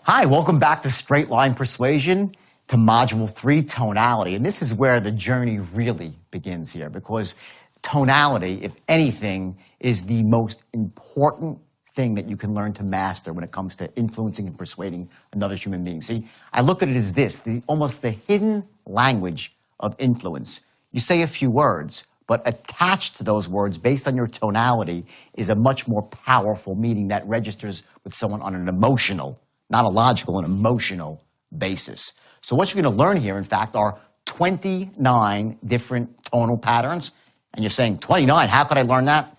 Hi, welcome back to Straight Line Persuasion, to Module 3, Tonality. And this is where the journey really begins here, because tonality, if anything, is the most important thing that you can learn to master when it comes to influencing and persuading another human being. See, I look at it as this, almost the hidden language of influence. You say a few words, but attached to those words, based on your tonality, is a much more powerful meaning that registers with someone on an emotional, not a logical, an emotional basis. So what you're going to learn here, in fact, are 29 different tonal patterns. And you're saying, 29, how could I learn that?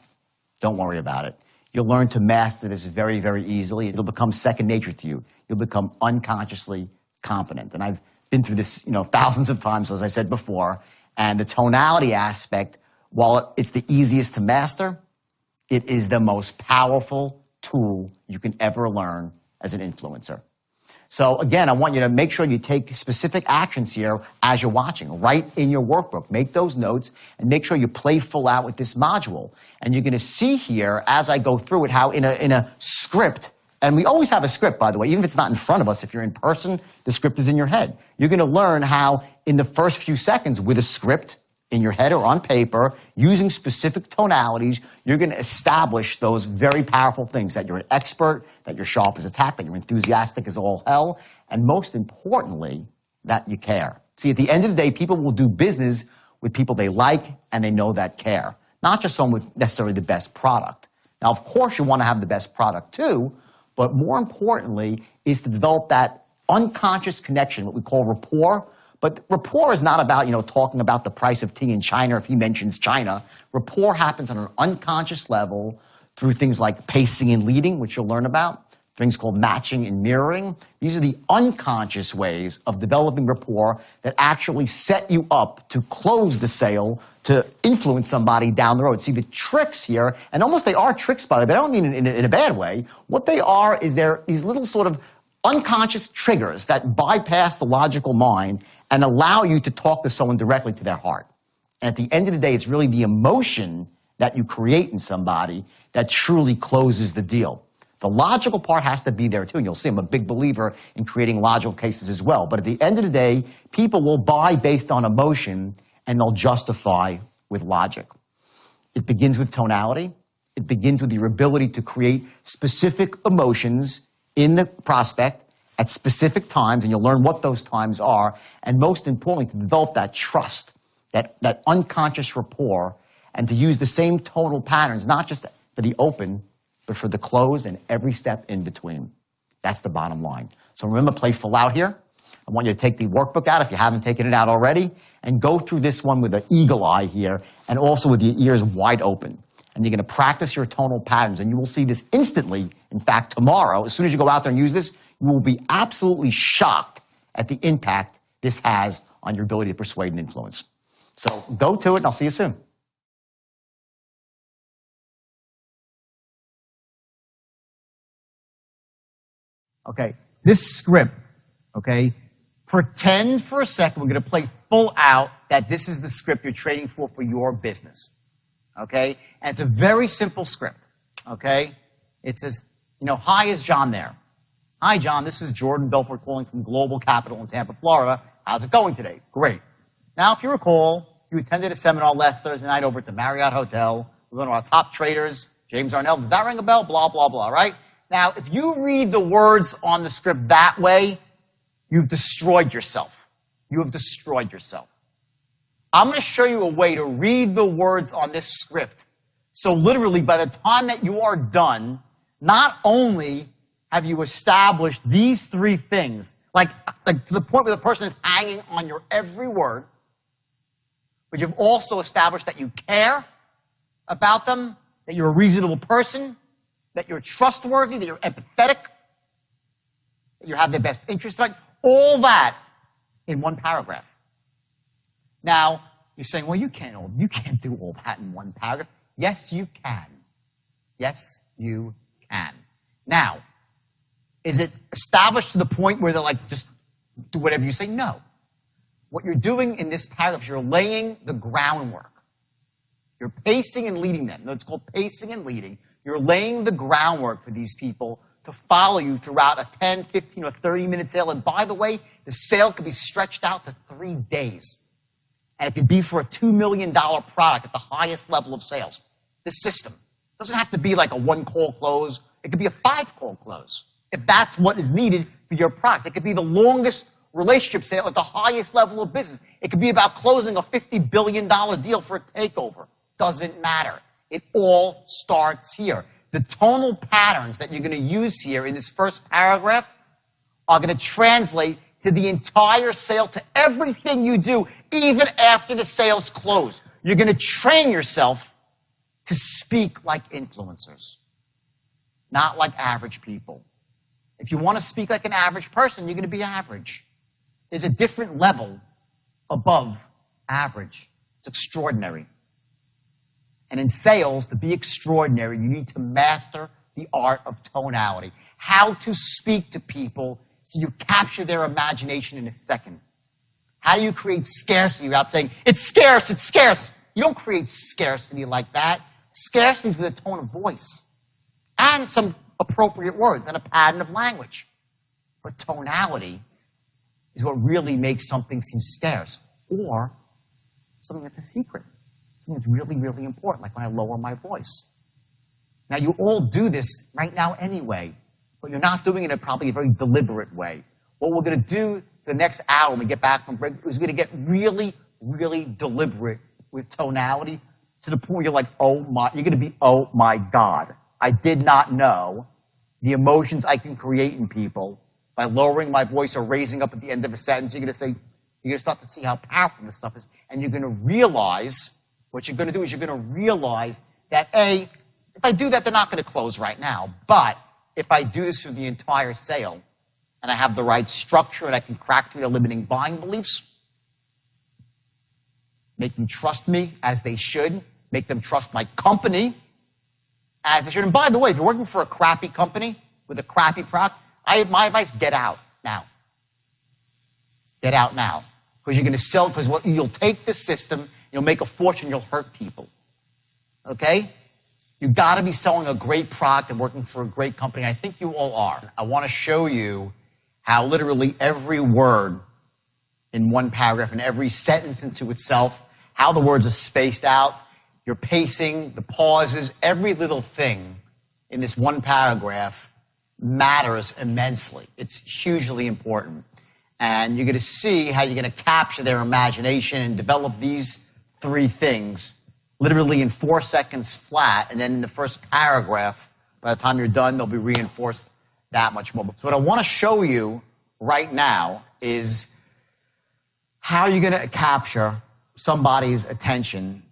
Don't worry about it. You'll learn to master this very, very easily. It'll become second nature to you. You'll become unconsciously competent. And I've been through this, thousands of times, as I said before. And the tonality aspect, while it's the easiest to master, it is the most powerful tool you can ever learn as an influencer. So again, I want you to make sure you take specific actions here as you're watching. Write in your workbook. Make those notes and make sure you play full out with this module. And you're going to see here, as I go through it, how in a script, and we always have a script, by the way, even if it's not in front of us, if you're in person, the script is in your head. You're going to learn how in the first few seconds with a script in your head or on paper, using specific tonalities, you're going to establish those very powerful things, that you're an expert, that you're sharp as a tack, that you're enthusiastic as all hell, and most importantly, that you care. See, at the end of the day, people will do business with people they like and they know that care, not just someone with necessarily the best product. Now, of course, you want to have the best product too, but more importantly is to develop that unconscious connection, what we call rapport. But rapport is not about, talking about the price of tea in China if he mentions China. Rapport happens on an unconscious level through things like pacing and leading, which you'll learn about, things called matching and mirroring. These are the unconscious ways of developing rapport that actually set you up to close the sale, to influence somebody down the road. See, the tricks here, and almost they are tricks, by the way, but I don't mean in a bad way. What they are is they're these little sort of unconscious triggers that bypass the logical mind and allow you to talk to someone directly to their heart. And at the end of the day, it's really the emotion that you create in somebody that truly closes the deal. The logical part has to be there too, and you'll see I'm a big believer in creating logical cases as well. But at the end of the day, people will buy based on emotion, and they'll justify with logic. It begins with tonality. It begins with your ability to create specific emotions in the prospect at specific times, and you'll learn what those times are, and most importantly, to develop that trust, that unconscious rapport, and to use the same tonal patterns, not just for the open, but for the close and every step in between. That's the bottom line. So remember, play full out here. I want you to take the workbook out if you haven't taken it out already, and go through this one with an eagle eye here, and also with your ears wide open. And you're going to practice your tonal patterns, and you will see this instantly. In fact, tomorrow, as soon as you go out there and use this, you will be absolutely shocked at the impact this has on your ability to persuade and influence. So go to it, and I'll see you soon. Okay, this script, okay, pretend for a second, we're going to play full out that this is the script you're trading for your business. Okay? And it's a very simple script. Okay? It says, hi, is John there? Hi, John, this is Jordan Belfort calling from Global Capital in Tampa, Florida. How's it going today? Great. Now, if you recall, you attended a seminar last Thursday night over at the Marriott Hotel. We're one of our top traders, James Arnell. Does that ring a bell? Blah, blah, blah, right? Now, if you read the words on the script that way, you've destroyed yourself. You have destroyed yourself. I'm going to show you a way to read the words on this script. So literally, by the time that you are done, not only have you established these three things, like to the point where the person is hanging on your every word, but you've also established that you care about them, that you're a reasonable person, that you're trustworthy, that you're empathetic, that you have their best interest, like all that in one paragraph. Now, you're saying, well, you can't do all that in one paragraph. Yes, you can. Yes, you can. Now, is it established to the point where they're like, just do whatever you say? No. What you're doing in this paragraph is you're laying the groundwork. You're pacing and leading them. No, it's called pacing and leading. You're laying the groundwork for these people to follow you throughout a 10, 15, or 30-minute sale. And by the way, the sale could be stretched out to 3 days. And it could be for a $2 million product at the highest level of sales. This system doesn't have to be like a 1-call close. It could be a 5-call close if that's what is needed for your product. It could be the longest relationship sale at the highest level of business. It could be about closing a $50 billion deal for a takeover. Doesn't matter. It all starts here. The tonal patterns that you're going to use here in this first paragraph are going to translate to the entire sale, to everything you do, even after the sale's closed. You're going to train yourself to speak like influencers, not like average people. If you want to speak like an average person, you're going to be average. There's a different level above average. It's extraordinary. And in sales, to be extraordinary, you need to master the art of tonality. How to speak to people so you capture their imagination in a second. How do you create scarcity without saying, it's scarce, it's scarce? You don't create scarcity like that. Scarcity is with a tone of voice and some appropriate words and a pattern of language. But tonality is what really makes something seem scarce, or something that's a secret. Something that's really, really important, like when I lower my voice. Now, you all do this right now anyway, but you're not doing it in probably a very deliberate way. What we're going to do the next hour when we get back from break is we're going to get really, really deliberate with tonality to the point where you're like, you're going to be, oh my God, I did not know the emotions I can create in people by lowering my voice or raising up at the end of a sentence. You're going to say, you're going to start to see how powerful this stuff is, and you're going to realize, what you're going to do is you're going to realize that, A, if I do that, they're not going to close right now. But if I do this through the entire sale, and I have the right structure, and I can crack through their limiting buying beliefs, make them trust me as they should, make them trust my company as they should. And by the way, if you're working for a crappy company with a crappy product, my advice, get out now. Get out now. Because you're going to sell, because you'll take this system, you'll make a fortune, you'll hurt people. Okay? You've got to be selling a great product and working for a great company. I think you all are. I want to show you how literally every word in one paragraph and every sentence into itself, how the words are spaced out, your pacing, the pauses, every little thing in this one paragraph matters immensely. It's hugely important. And you're going to see how you're going to capture their imagination and develop these 3 things literally in 4 seconds flat, and then in the first paragraph, by the time you're done, they'll be reinforced that much more. So what I want to show you right now is how you're going to capture somebody's attention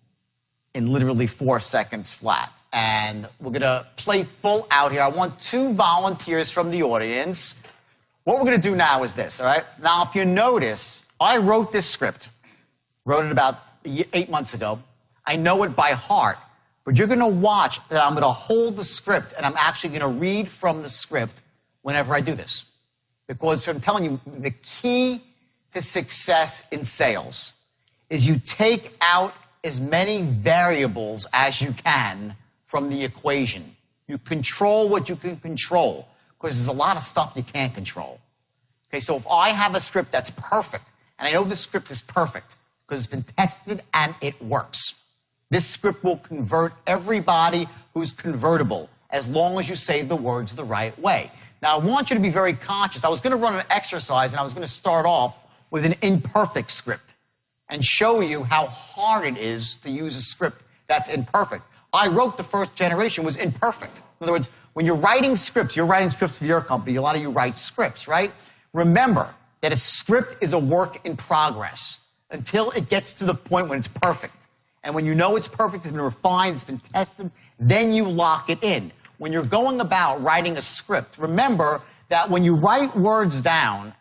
in literally 4 seconds flat. And we're going to play full out here. I want 2 volunteers from the audience. What we're going to do now is this, all right? Now, if you notice, I wrote this script. Wrote it about 8 months ago. I know it by heart. But you're going to watch that I'm going to hold the script, and I'm actually going to read from the script whenever I do this. Because I'm telling you, the key to success in sales is you take out as many variables as you can from the equation. You control what you can control, because there's a lot of stuff you can't control. Okay, so if I have a script that's perfect, and I know this script is perfect because it's been tested and it works, this script will convert everybody who's convertible as long as you say the words the right way. Now, I want you to be very conscious. I was going to run an exercise, and I was going to start off with an imperfect script and show you how hard it is to use a script that's imperfect. I wrote the first generation was imperfect. In other words, when you're writing scripts for your company, a lot of you write scripts, right? Remember that a script is a work in progress until it gets to the point when it's perfect. And when you know it's perfect, it's been refined, it's been tested, then you lock it in. When you're going about writing a script, remember that when you write words down,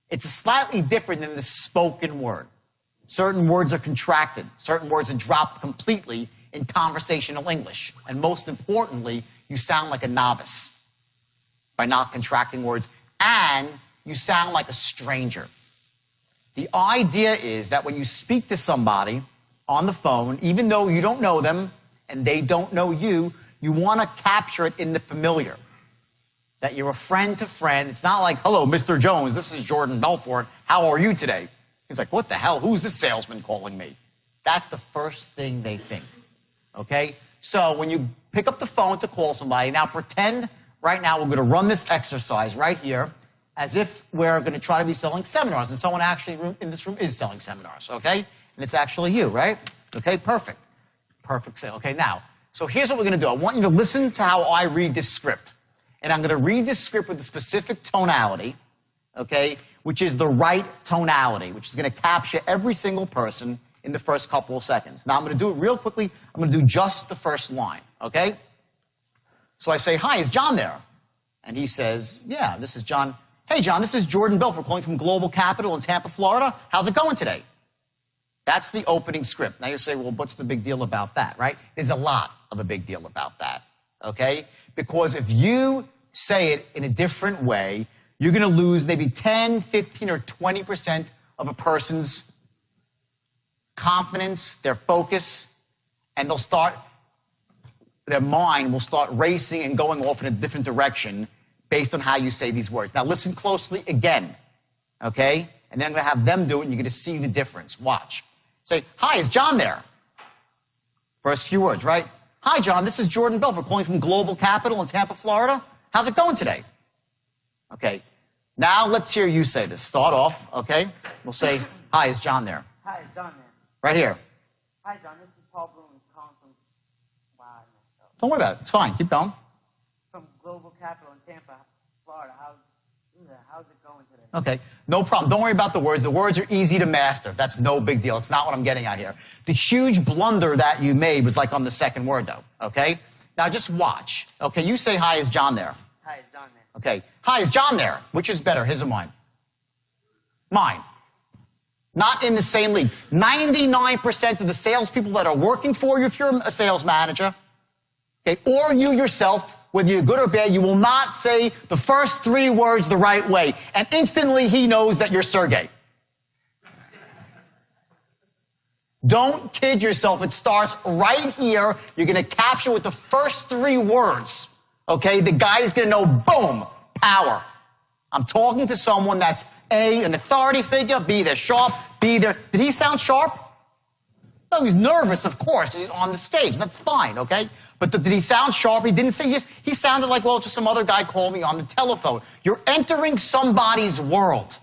it's slightly different than the spoken word. Certain words are contracted. Certain words are dropped completely in conversational English. And most importantly, you sound like a novice by not contracting words, and you sound like a stranger. The idea is that when you speak to somebody on the phone, even though you don't know them and they don't know you, you want to capture it in the familiar. that you're a friend to friend. It's not like, hello, Mr. Jones, this is Jordan Belfort. How are you today? He's like, what the hell? Who's this salesman calling me? That's the first thing they think, okay? So when you pick up the phone to call somebody, now pretend right now we're going to run this exercise right here as if we're going to try to be selling seminars, and someone actually in this room is selling seminars, okay? And it's actually you, right? Okay, perfect. Perfect sale. Okay, now, so here's what we're going to do. I want you to listen to how I read this script. And I'm going to read this script with a specific tonality, okay, which is the right tonality, which is going to capture every single person in the first couple of seconds. Now, I'm going to do it real quickly. I'm going to do just the first line, okay? So I say, hi, is John there? And he says, yeah, this is John. Hey, John, this is Jordan Belfort calling from Global Capital in Tampa, Florida. How's it going today? That's the opening script. Now you say, well, what's the big deal about that, right? There's a lot of a big deal about that, okay? Because if you say it in a different way, you're going to lose maybe 10, 15, or 20% of a person's confidence, their focus, and their mind will start racing and going off in a different direction based on how you say these words. Now listen closely again, okay? And then I'm going to have them do it, and you're going to see the difference. Watch. Say, hi, is John there? First few words, right? Hi, John, this is Jordan Belfort calling from Global Capital in Tampa, Florida. How's it going today? Okay. Now let's hear you say this. Start off, okay? We'll say, hi, is John there? Hi, is John there? Right here. Hi, John, this is Paul Bloom calling from... Wow, I messed up. Don't worry about it. It's fine. Keep going. From Global Capital in Tampa, Florida. How's it going today? Okay, no problem. Don't worry about the words. The words are easy to master. That's no big deal. It's not what I'm getting at here. The huge blunder that you made was like on the second word, though, okay? Now just watch. Okay, you say, hi, is John there? Hi, is John there? Okay, hi, is John there? Which is better, his or mine? Mine. Not in the same league. 99% of the salespeople that are working for you, if you're a sales manager, okay, or you yourself, whether you're good or bad, you will not say the first three words the right way. And instantly he knows that you're Sergey. Don't kid yourself. It starts right here. You're going to capture with the first three words. Okay? The guy is going to know, boom, power. I'm talking to someone that's A, an authority figure, B, they're sharp, B, they're... Did he sound sharp? No, he's nervous, of course. He's on the stage. That's fine, okay? But did he sound sharp? He didn't say yes. He sounded like, well, just some other guy called me on the telephone. You're entering somebody's world.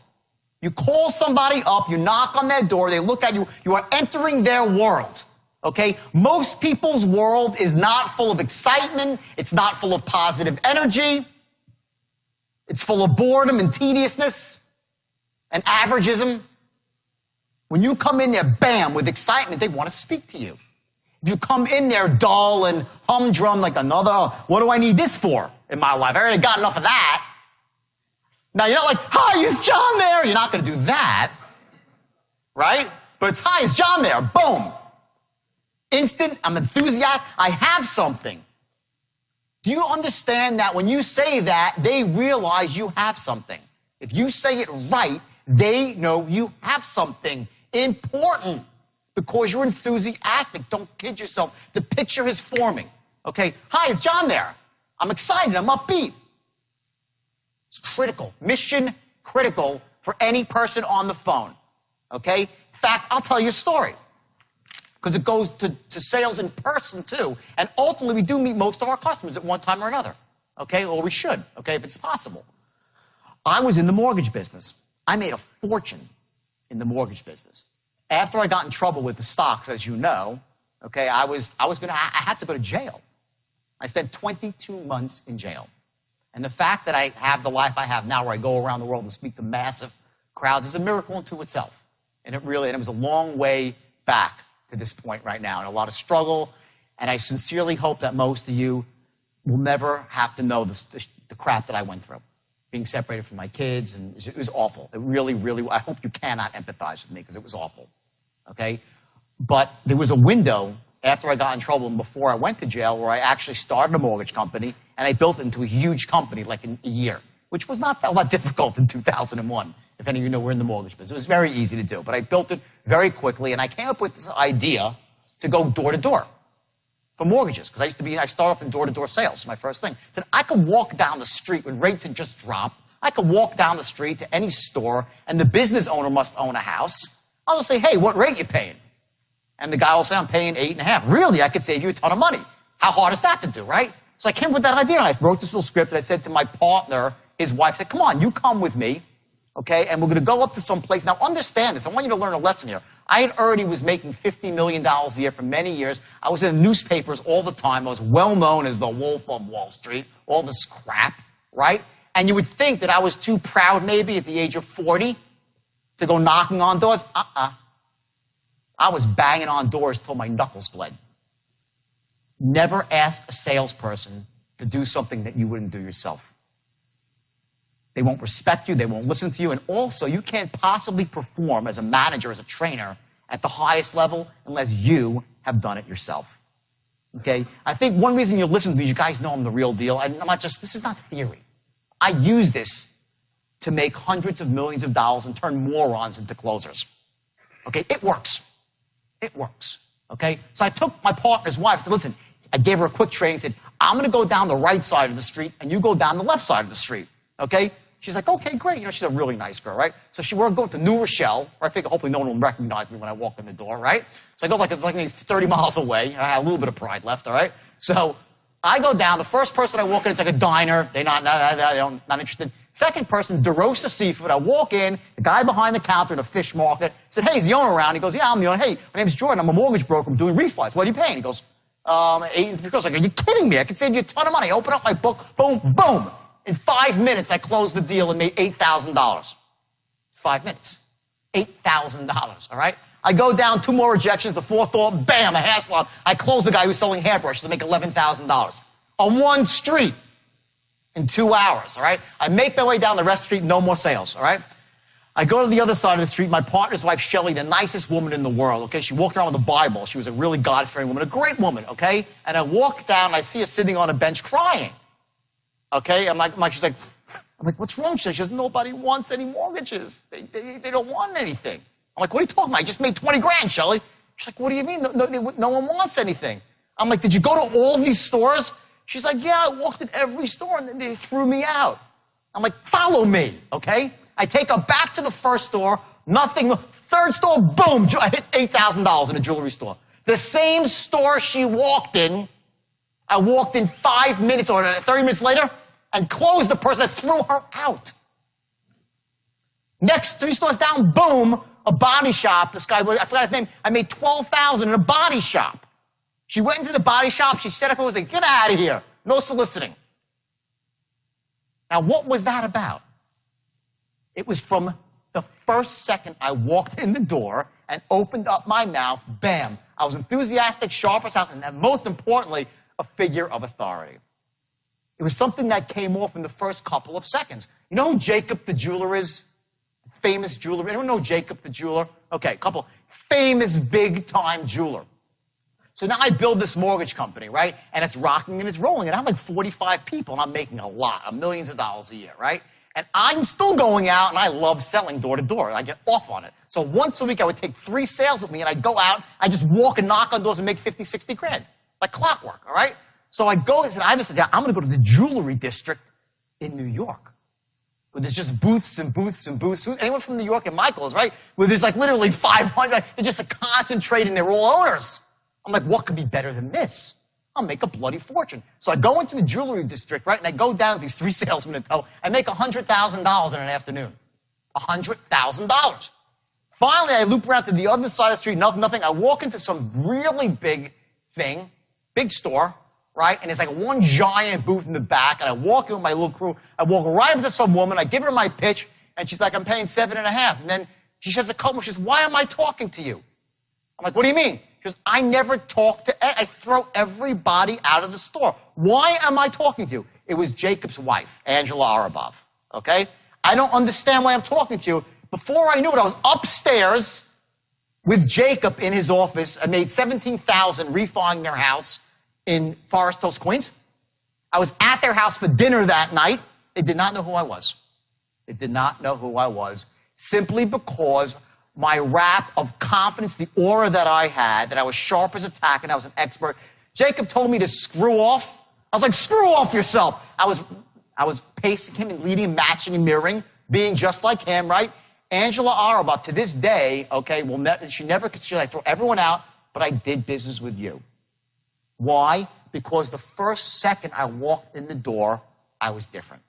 You call somebody up, you knock on their door, they look at you, you are entering their world, okay? Most people's world is not full of excitement. It's not full of positive energy. It's full of boredom and tediousness and averageism. When you come in there, bam, with excitement, they want to speak to you. If you come in there dull and humdrum like another, what do I need this for in my life? I already got enough of that. Now, you're not like, hi, is John there? You're not going to do that, right? But it's, hi, is John there? Boom. Instant, I'm enthusiastic, I have something. Do you understand that when you say that, they realize you have something? If you say it right, they know you have something important because you're enthusiastic. Don't kid yourself. The picture is forming. Okay, hi, is John there? I'm excited, I'm upbeat. It's critical, mission critical for any person on the phone. Okay? In fact, I'll tell you a story because it goes to sales in person too. And ultimately, we do meet most of our customers at one time or another. Okay? Or we should, okay, if it's possible. I was in the mortgage business. I made a fortune in the mortgage business. After I got in trouble with the stocks, as you know, okay, I had to go to jail. I spent 22 months in jail. And the fact that I have the life I have now where I go around the world and speak to massive crowds is a miracle unto itself. And it was a long way back to this point right now and a lot of struggle. And I sincerely hope that most of you will never have to know the crap that I went through. Being separated from my kids, and it was awful. It really, really, I hope you cannot empathize with me because it was awful, okay? But there was a window after I got in trouble and before I went to jail where I actually started a mortgage company and I built it into a huge company like in a year, which was not that difficult in 2001. If any of you know, we're in the mortgage business. It was very easy to do, but I built it very quickly and I came up with this idea to go door to door. for mortgages, because I started off in door-to-door sales, my first thing. Said I could walk down the street when rates had just dropped. I could walk down the street to any store, and the business owner must own a house. I'll just say, hey, what rate you paying? And the guy will say, I'm paying 8.5. Really, I could save you a ton of money. How hard is that to do, right? So I came up with that idea, and I wrote this little script, and I said to my partner, his wife, I said, come on, you come with me, okay, and we're going to go up to some place. Now, understand this. I want you to learn a lesson here. I had already was making $50 million a year for many years. I was in newspapers all the time. I was well known as the Wolf of Wall Street, all this crap, right? And you would think that I was too proud maybe at the age of 40 to go knocking on doors. I was banging on doors till my knuckles bled. Never ask a salesperson to do something that you wouldn't do yourself. They won't respect you. They won't listen to you. And also, you can't possibly perform as a manager, as a trainer, at the highest level unless you have done it yourself. Okay? I think one reason you listen to me is you guys know I'm the real deal. I'm not just, this is not theory. I use this to make hundreds of millions of dollars and turn morons into closers. Okay? It works. It works. Okay? So I took my partner's wife, said, listen, I gave her a quick training, said, I'm going to go down the right side of the street and you go down the left side of the street. Okay? She's like, okay, great. You know, she's a really nice girl, right? So we're going to New Rochelle, where I figure hopefully no one will recognize me when I walk in the door, right? So I go it's like 30 miles away. I have a little bit of pride left, all right? So I go down. The first person I walk in, it's like a diner. They're not interested. Second person, DeRosa Seafood. I walk in, the guy behind the counter in a fish market said, hey, is the owner around? He goes, yeah, I'm the owner. Hey, my name's Jordan. I'm a mortgage broker. I'm doing refis. What are you paying? He goes, $8. Like, are you kidding me? I could save you a ton of money. Open up my book. Boom, boom. In 5 minutes, I closed the deal and made $8,000. 5 minutes. $8,000, all right? I go down 2 more rejections. The fourth door, bam, a hair salon. I close the guy who's selling hairbrushes to make $11,000 on one street in 2 hours, all right? I make my way down the rest of the street, no more sales, all right? I go to the other side of the street. My partner's wife, Shelly, the nicest woman in the world, okay? She walked around with a Bible. She was a really God-fearing woman, a great woman, okay? And I walk down, and I see her sitting on a bench crying. Okay, she's like, what's wrong? She says, nobody wants any mortgages. They don't want anything. I'm like, what are you talking about? I just made 20 grand, Shelly. She's like, what do you mean? No one wants anything. I'm like, did you go to all of these stores? She's like, yeah, I walked in every store and they threw me out. I'm like, follow me, okay? I take her back to the first store, nothing. Third store, boom, I hit $8,000 in a jewelry store. The same store she walked in, I walked in 5 minutes or 30 minutes later and closed the person that threw her out. Next 3 stores down, boom, a body shop. This guy, I forgot his name. I made $12,000 in a body shop. She went into the body shop. She set up and said, get out of here. No soliciting. Now, what was that about? It was from the first second I walked in the door and opened up my mouth, bam. I was enthusiastic, sharp as house, and most importantly, a figure of authority. It was something that came off in the first couple of seconds. You know who Jacob the jeweler is? Famous jeweler. Anyone know Jacob the jeweler? Okay, couple. Famous big-time jeweler. So now I build this mortgage company, right? And it's rocking and it's rolling. And I have like 45 people, and I'm making a lot of millions of dollars a year, right? And I'm still going out, and I love selling door to door. I get off on it. So once a week, I would take 3 sales with me, and I'd go out, I'd just walk and knock on doors and make 50, 60 grand. Like clockwork, all right? So I go and said, I'm going to go to the jewelry district in New York, where there's just booths and booths and booths. Anyone from New York and Michael's, right? Where there's like literally 500. They're just concentrating. They're all owners. I'm like, what could be better than this? I'll make a bloody fortune. So I go into the jewelry district, right? And I go down with these 3 salesmen in tow. I make $100,000 in an afternoon. $100,000. Finally, I loop around to the other side of the street, nothing. I walk into some really big thing, big store, right? And it's like one giant booth in the back. And I walk in with my little crew. I walk right up to some woman. I give her my pitch. And she's like, I'm paying 7.5. And then she says a couple. She says, why am I talking to you? I'm like, what do you mean? She goes, I never talk to, I throw everybody out of the store. Why am I talking to you? It was Jacob's wife, Angela Arabov, okay? I don't understand why I'm talking to you. Before I knew it, I was upstairs with Jacob in his office. I made $17,000 refining their house in Forest Hills, Queens. I was at their house for dinner that night. They did not know who I was. They did not know who I was simply because my rap of confidence, the aura that I had, that I was sharp as a tack and I was an expert, Jacob told me to screw off. I was like, screw off yourself. I was pacing him and leading, matching and mirroring, being just like him, right? Angela Araba, to this day, okay, she never considered I throw everyone out, but I did business with you. Why? Because the first second I walked in the door, I was different.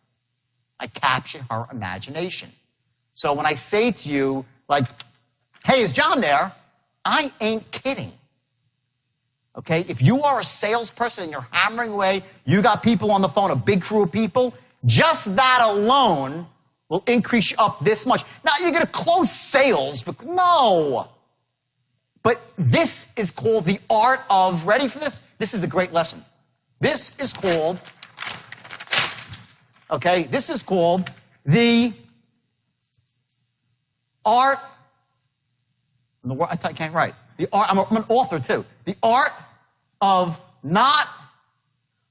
I captured her imagination. So when I say to you, like, hey, is John there? I ain't kidding. Okay? If you are a salesperson and you're hammering away, you got people on the phone, a big crew of people, just that alone will increase you up this much. Now, you're going to close sales, but no. But this is called the art of, ready for this? This is a great lesson. This is called, okay, this is called the art, I can't write. The art, I'm an author too. The art of not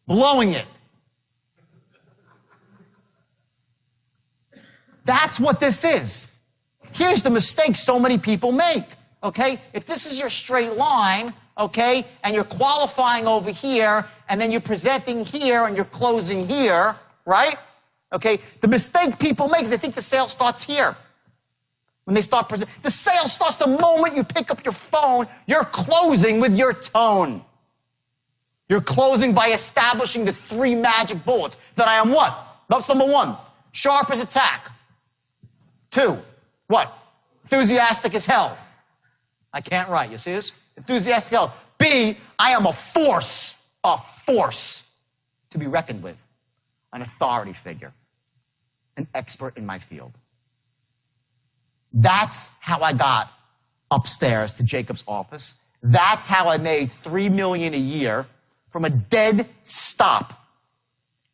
blowing it. That's what this is. Here's the mistake so many people make, okay? If this is your straight line, okay, and you're qualifying over here, and then you're presenting here, and you're closing here, right? Okay, the mistake people make is they think the sale starts here. When they start presenting, the sale starts the moment you pick up your phone. You're closing with your tone. You're closing by establishing the 3 magic bullets. That I am what? That's number 1. Sharp as a tack. 2. What? Enthusiastic as hell. I can't write. You see this? Enthusiastic as hell. B, I am a force to be reckoned with. An authority figure. An expert in my field. That's how I got upstairs to Jacob's office. That's how I made $3 million a year from a dead stop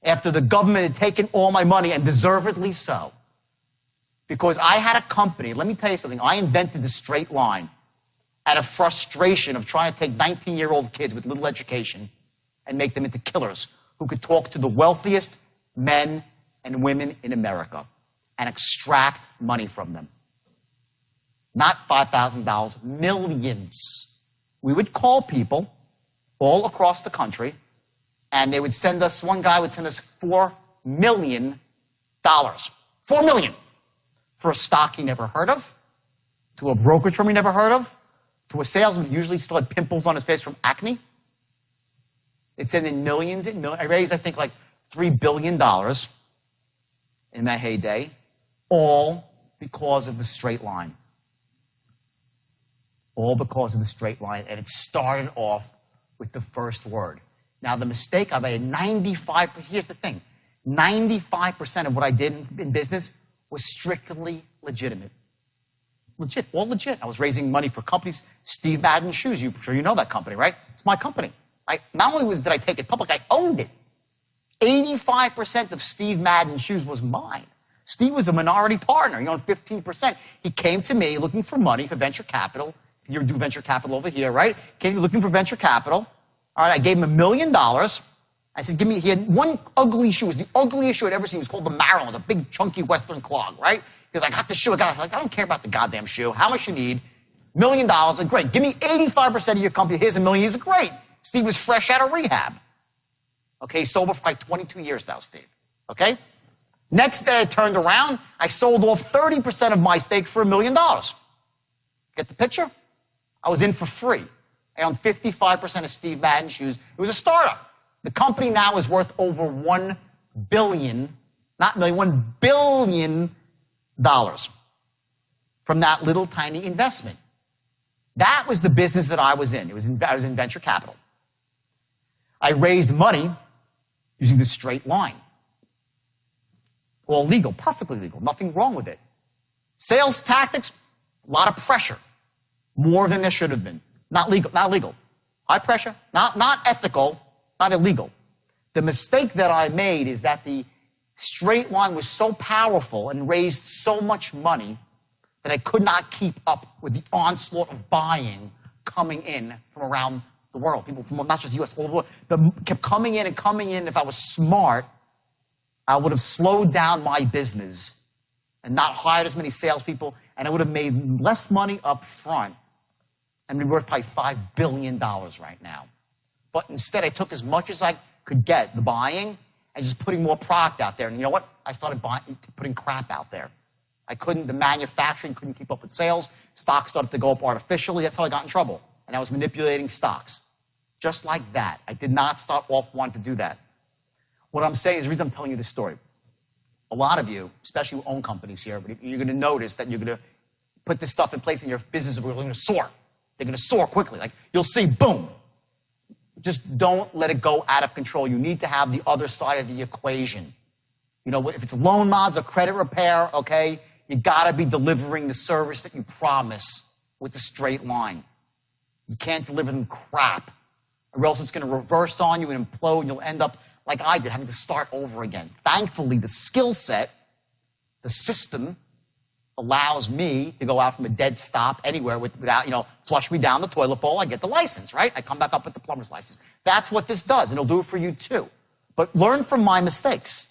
after the government had taken all my money, and deservedly so. Because I had a company, let me tell you something, I invented the straight line out of frustration of trying to take 19-year-old kids with little education and make them into killers who could talk to the wealthiest men and women in America and extract money from them. Not $5,000, millions. We would call people all across the country, and they would send us, one guy would send us $4 million. $4 million. For a stock he never heard of, to a brokerage firm he never heard of, to a salesman who usually still had pimples on his face from acne. They'd send in millions and millions. I raised, I think, like $3 billion in that heyday, all because of the straight line. All because of the straight line, and it started off with the first word. Now, the mistake I made, here's the thing, 95% of what I did in business was strictly legitimate. Legit, all legit. I was raising money for companies. Steve Madden Shoes, I'm sure you know that company, right? It's my company. Not only did I take it public, I owned it. 85% of Steve Madden Shoes was mine. Steve was a minority partner. He owned 15%. He came to me looking for money for venture capital. You do venture capital over here, right? Came looking for venture capital. All right, I gave him $1 million. I said, he had one ugly shoe. It was the ugliest shoe I'd ever seen. It was called the Maryland, a big, chunky Western clog, right? Because I got the shoe. I don't care about the goddamn shoe. How much you need? $1 million. I said, great. Give me 85% of your company. Here's $1 million. He said, great. Steve was fresh out of rehab. Okay, sober for like 22 years now, Steve. Okay? Next day, I turned around. I sold off 30% of my stake for $1 million. Get the picture? I was in for free. I owned 55% of Steve Madden Shoes. It was a startup. The company now is worth over $1 billion, not million, $1 billion from that little tiny investment. That was the business that I was in. I was in venture capital. I raised money using the straight line. All legal, perfectly legal, nothing wrong with it. Sales tactics, a lot of pressure. More than there should have been. Not legal, not legal. High pressure, not ethical, not illegal. The mistake that I made is that the straight line was so powerful and raised so much money that I could not keep up with the onslaught of buying coming in from around the world. People from not just the U.S., all over the world. They kept coming in and coming in. If I was smart, I would have slowed down my business and not hired as many salespeople, and I would have made less money up front and be worth probably $5 billion right now. But instead, I took as much as I could get, the buying, and just putting more product out there. And you know what? I started putting crap out there. The manufacturing couldn't keep up with sales. Stocks started to go up artificially. That's how I got in trouble. And I was manipulating stocks. Just like that. I did not start off wanting to do that. What I'm saying is, the reason I'm telling you this story, a lot of you, especially who own companies here, but you're going to notice that you're going to put this stuff in place and your business is going to soar. They're going to soar quickly. Like, you'll see, boom. Just don't let it go out of control. You need to have the other side of the equation. You know, if it's loan mods or credit repair, okay, you got to be delivering the service that you promise with the straight line. You can't deliver them crap, or else it's going to reverse on you and implode, and you'll end up like I did, having to start over again. Thankfully, the skill set, the system, allows me to go out from a dead stop anywhere without, flush me down the toilet bowl. I get the license, right? I come back up with the plumber's license. That's what this does, and it'll do it for you too. But learn from my mistakes,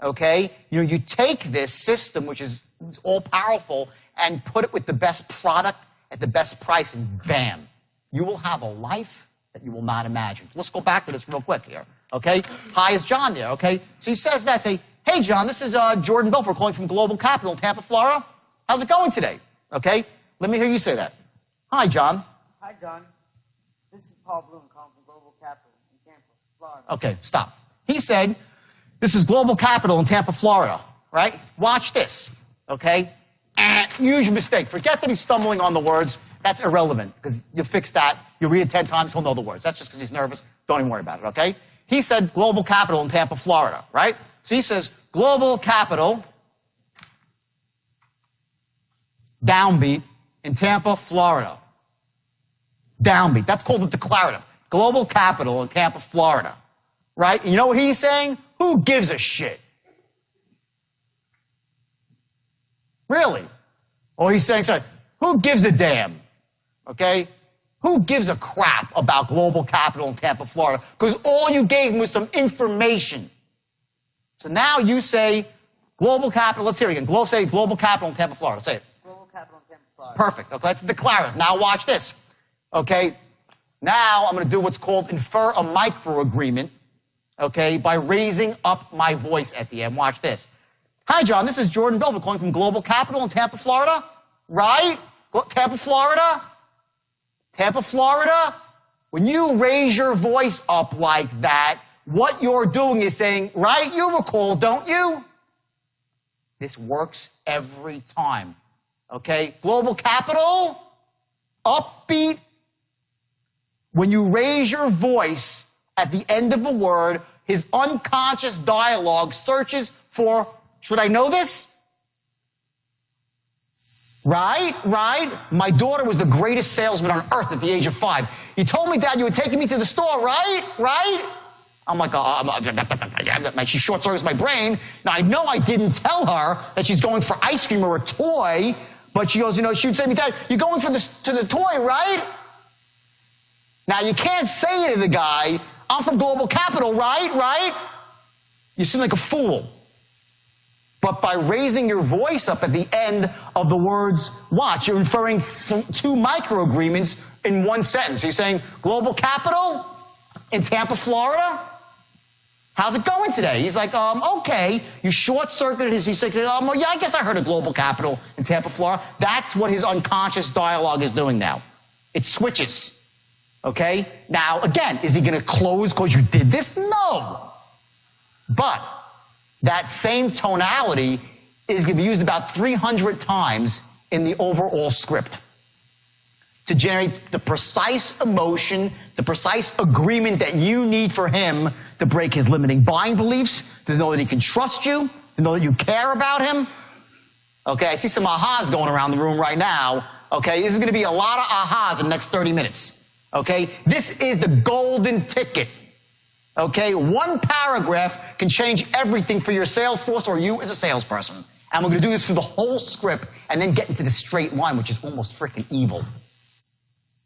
okay? You take this system, which is all powerful, and put it with the best product at the best price, and bam, you will have a life that you will not imagine. Let's go back to this real quick here, okay? Hi, is John there, okay? So he says that, say, hey, John, this is Jordan Belfort calling from Global Capital in Tampa, Florida. How's it going today? Okay, let me hear you say that. Hi, John. Hi, John. This is Paul Bloom calling from Global Capital in Tampa, Florida. Okay, stop. He said, this is Global Capital in Tampa, Florida, right? Watch this, okay? Huge mistake. Forget that he's stumbling on the words. That's irrelevant, because you fix that. You read it 10 times, he'll know the words. That's just because he's nervous. Don't even worry about it, okay? He said Global Capital in Tampa, Florida, right? So he says Global Capital, downbeat, in Tampa, Florida. Downbeat. That's called a declarative. Global Capital in Tampa, Florida. Right? And you know what he's saying? Who gives a shit? Really? Or he's saying, sorry, who gives a damn? Okay? Who gives a crap about Global Capital in Tampa, Florida? Because all you gave him was some information. So now you say Global Capital. Let's hear it again. Say Global Capital in Tampa, Florida. Say it. Global Capital in Tampa, Florida. Perfect. Okay, that's declarative. Now watch this. Okay? Now I'm going to do what's called infer a micro agreement, okay, by raising up my voice at the end. Watch this. Hi, John. This is Jordan Belfort calling from Global Capital in Tampa, Florida. Right? Tampa, Florida? Tampa, Florida? When you raise your voice up like that, what you're doing is saying, right, you recall, don't you? This works every time. Okay? Global Capital, upbeat. When you raise your voice at the end of a word, his unconscious dialogue searches for, should I know this? Right? My daughter was the greatest salesman on earth at the age of 5. You told me, Dad, you were taking me to the store, right? I'm like, she short circuits my brain. Now, I know I didn't tell her that she's going for ice cream or a toy, but she goes, she would say to me, Dad, you're going to the toy, right? Now, you can't say to the guy, I'm from Global Capital, right? You seem like a fool. But by raising your voice up at the end of the words, watch, you're inferring 2 micro-agreements in one sentence. You're saying, Global Capital in Tampa, Florida? How's it going today? He's like, okay. You short-circuited his, he said, yeah, I guess I heard of Global Capital in Tampa, Florida. That's what his unconscious dialogue is doing now. It switches. Okay? Now, again, is he going to close because you did this? No. But that same tonality is going to be used about 300 times in the overall script to generate the precise emotion, the precise agreement that you need for him to break his limiting buying beliefs, to know that he can trust you, to know that you care about him. Okay, I see some ahas going around the room right now. Okay, this is going to be a lot of ahas in the next 30 minutes. Okay, this is the golden ticket. Okay, one paragraph can change everything for your sales force or you as a salesperson. And we're going to do this through the whole script and then get into the straight line, which is almost freaking evil.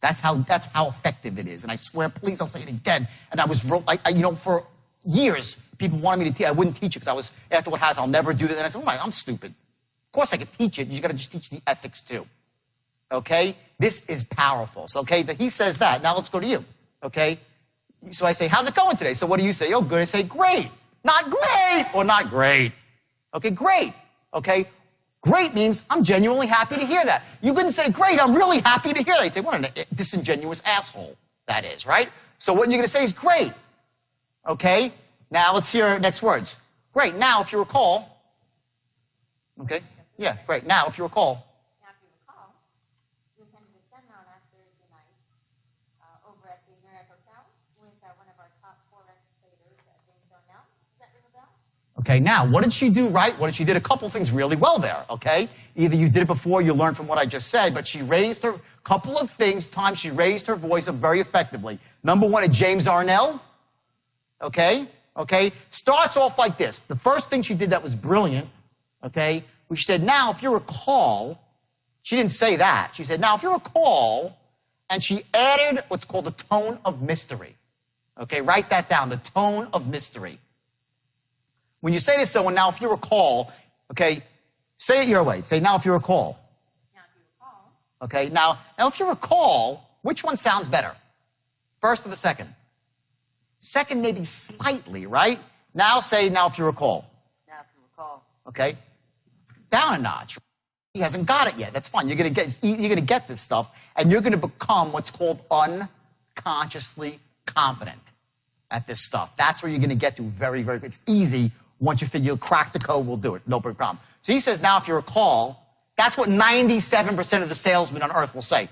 That's how effective it is. And I swear, please, I'll say it again. And I was, for years, people wanted me to teach. I wouldn't teach it because after what happens, I'll never do this. And I said, I'm stupid. Of course I could teach it. You got to just teach the ethics too. Okay? This is powerful. So, okay, he says that. Now let's go to you. Okay? So I say, how's it going today? So what do you say? Oh, good. I say, great. Not great or not great. Okay, great. Okay, great means I'm genuinely happy to hear that. You couldn't say, great, I'm really happy to hear that. You'd say, what a disingenuous asshole that is, right? So what you're going to say is great. Okay, now let's hear next words. Great. Now, if you recall, okay, yeah, great. Now, if you recall, we attended a seminar last Thursday night over at the Marriott Hotel with one of our top Forex traders, James Darnell. Does that ring a bell? okay, now, what did she do right? What did she did a couple things really well there, okay? Either you did it before, you learned from what I just said, but she raised her, couple of things, times she raised her voice up very effectively. Number one, at James Darnell, okay, starts off like this. The first thing she did that was brilliant, okay, she said, now, if you recall, she didn't say that. She said, now, if you recall, and she added what's called the tone of mystery. Okay, write that down, the tone of mystery. When you say to someone, now, if you recall, okay, say it your way. Say, now, if you recall. Now, if you recall. Okay, now, if you recall, which one sounds better? First or the second? Second, maybe slightly, right? Now, say, now, if you recall. Now, if you recall. Okay, down a notch. He hasn't got it yet. That's fine. You're going to get this stuff, and you're going to become what's called unconsciously competent at this stuff. That's where you're going to get to very, very good. It's easy. Once you figure you'll crack the code, we'll do it. No big problem. So he says, now, if you recall, that's what 97% of the salesmen on earth will say.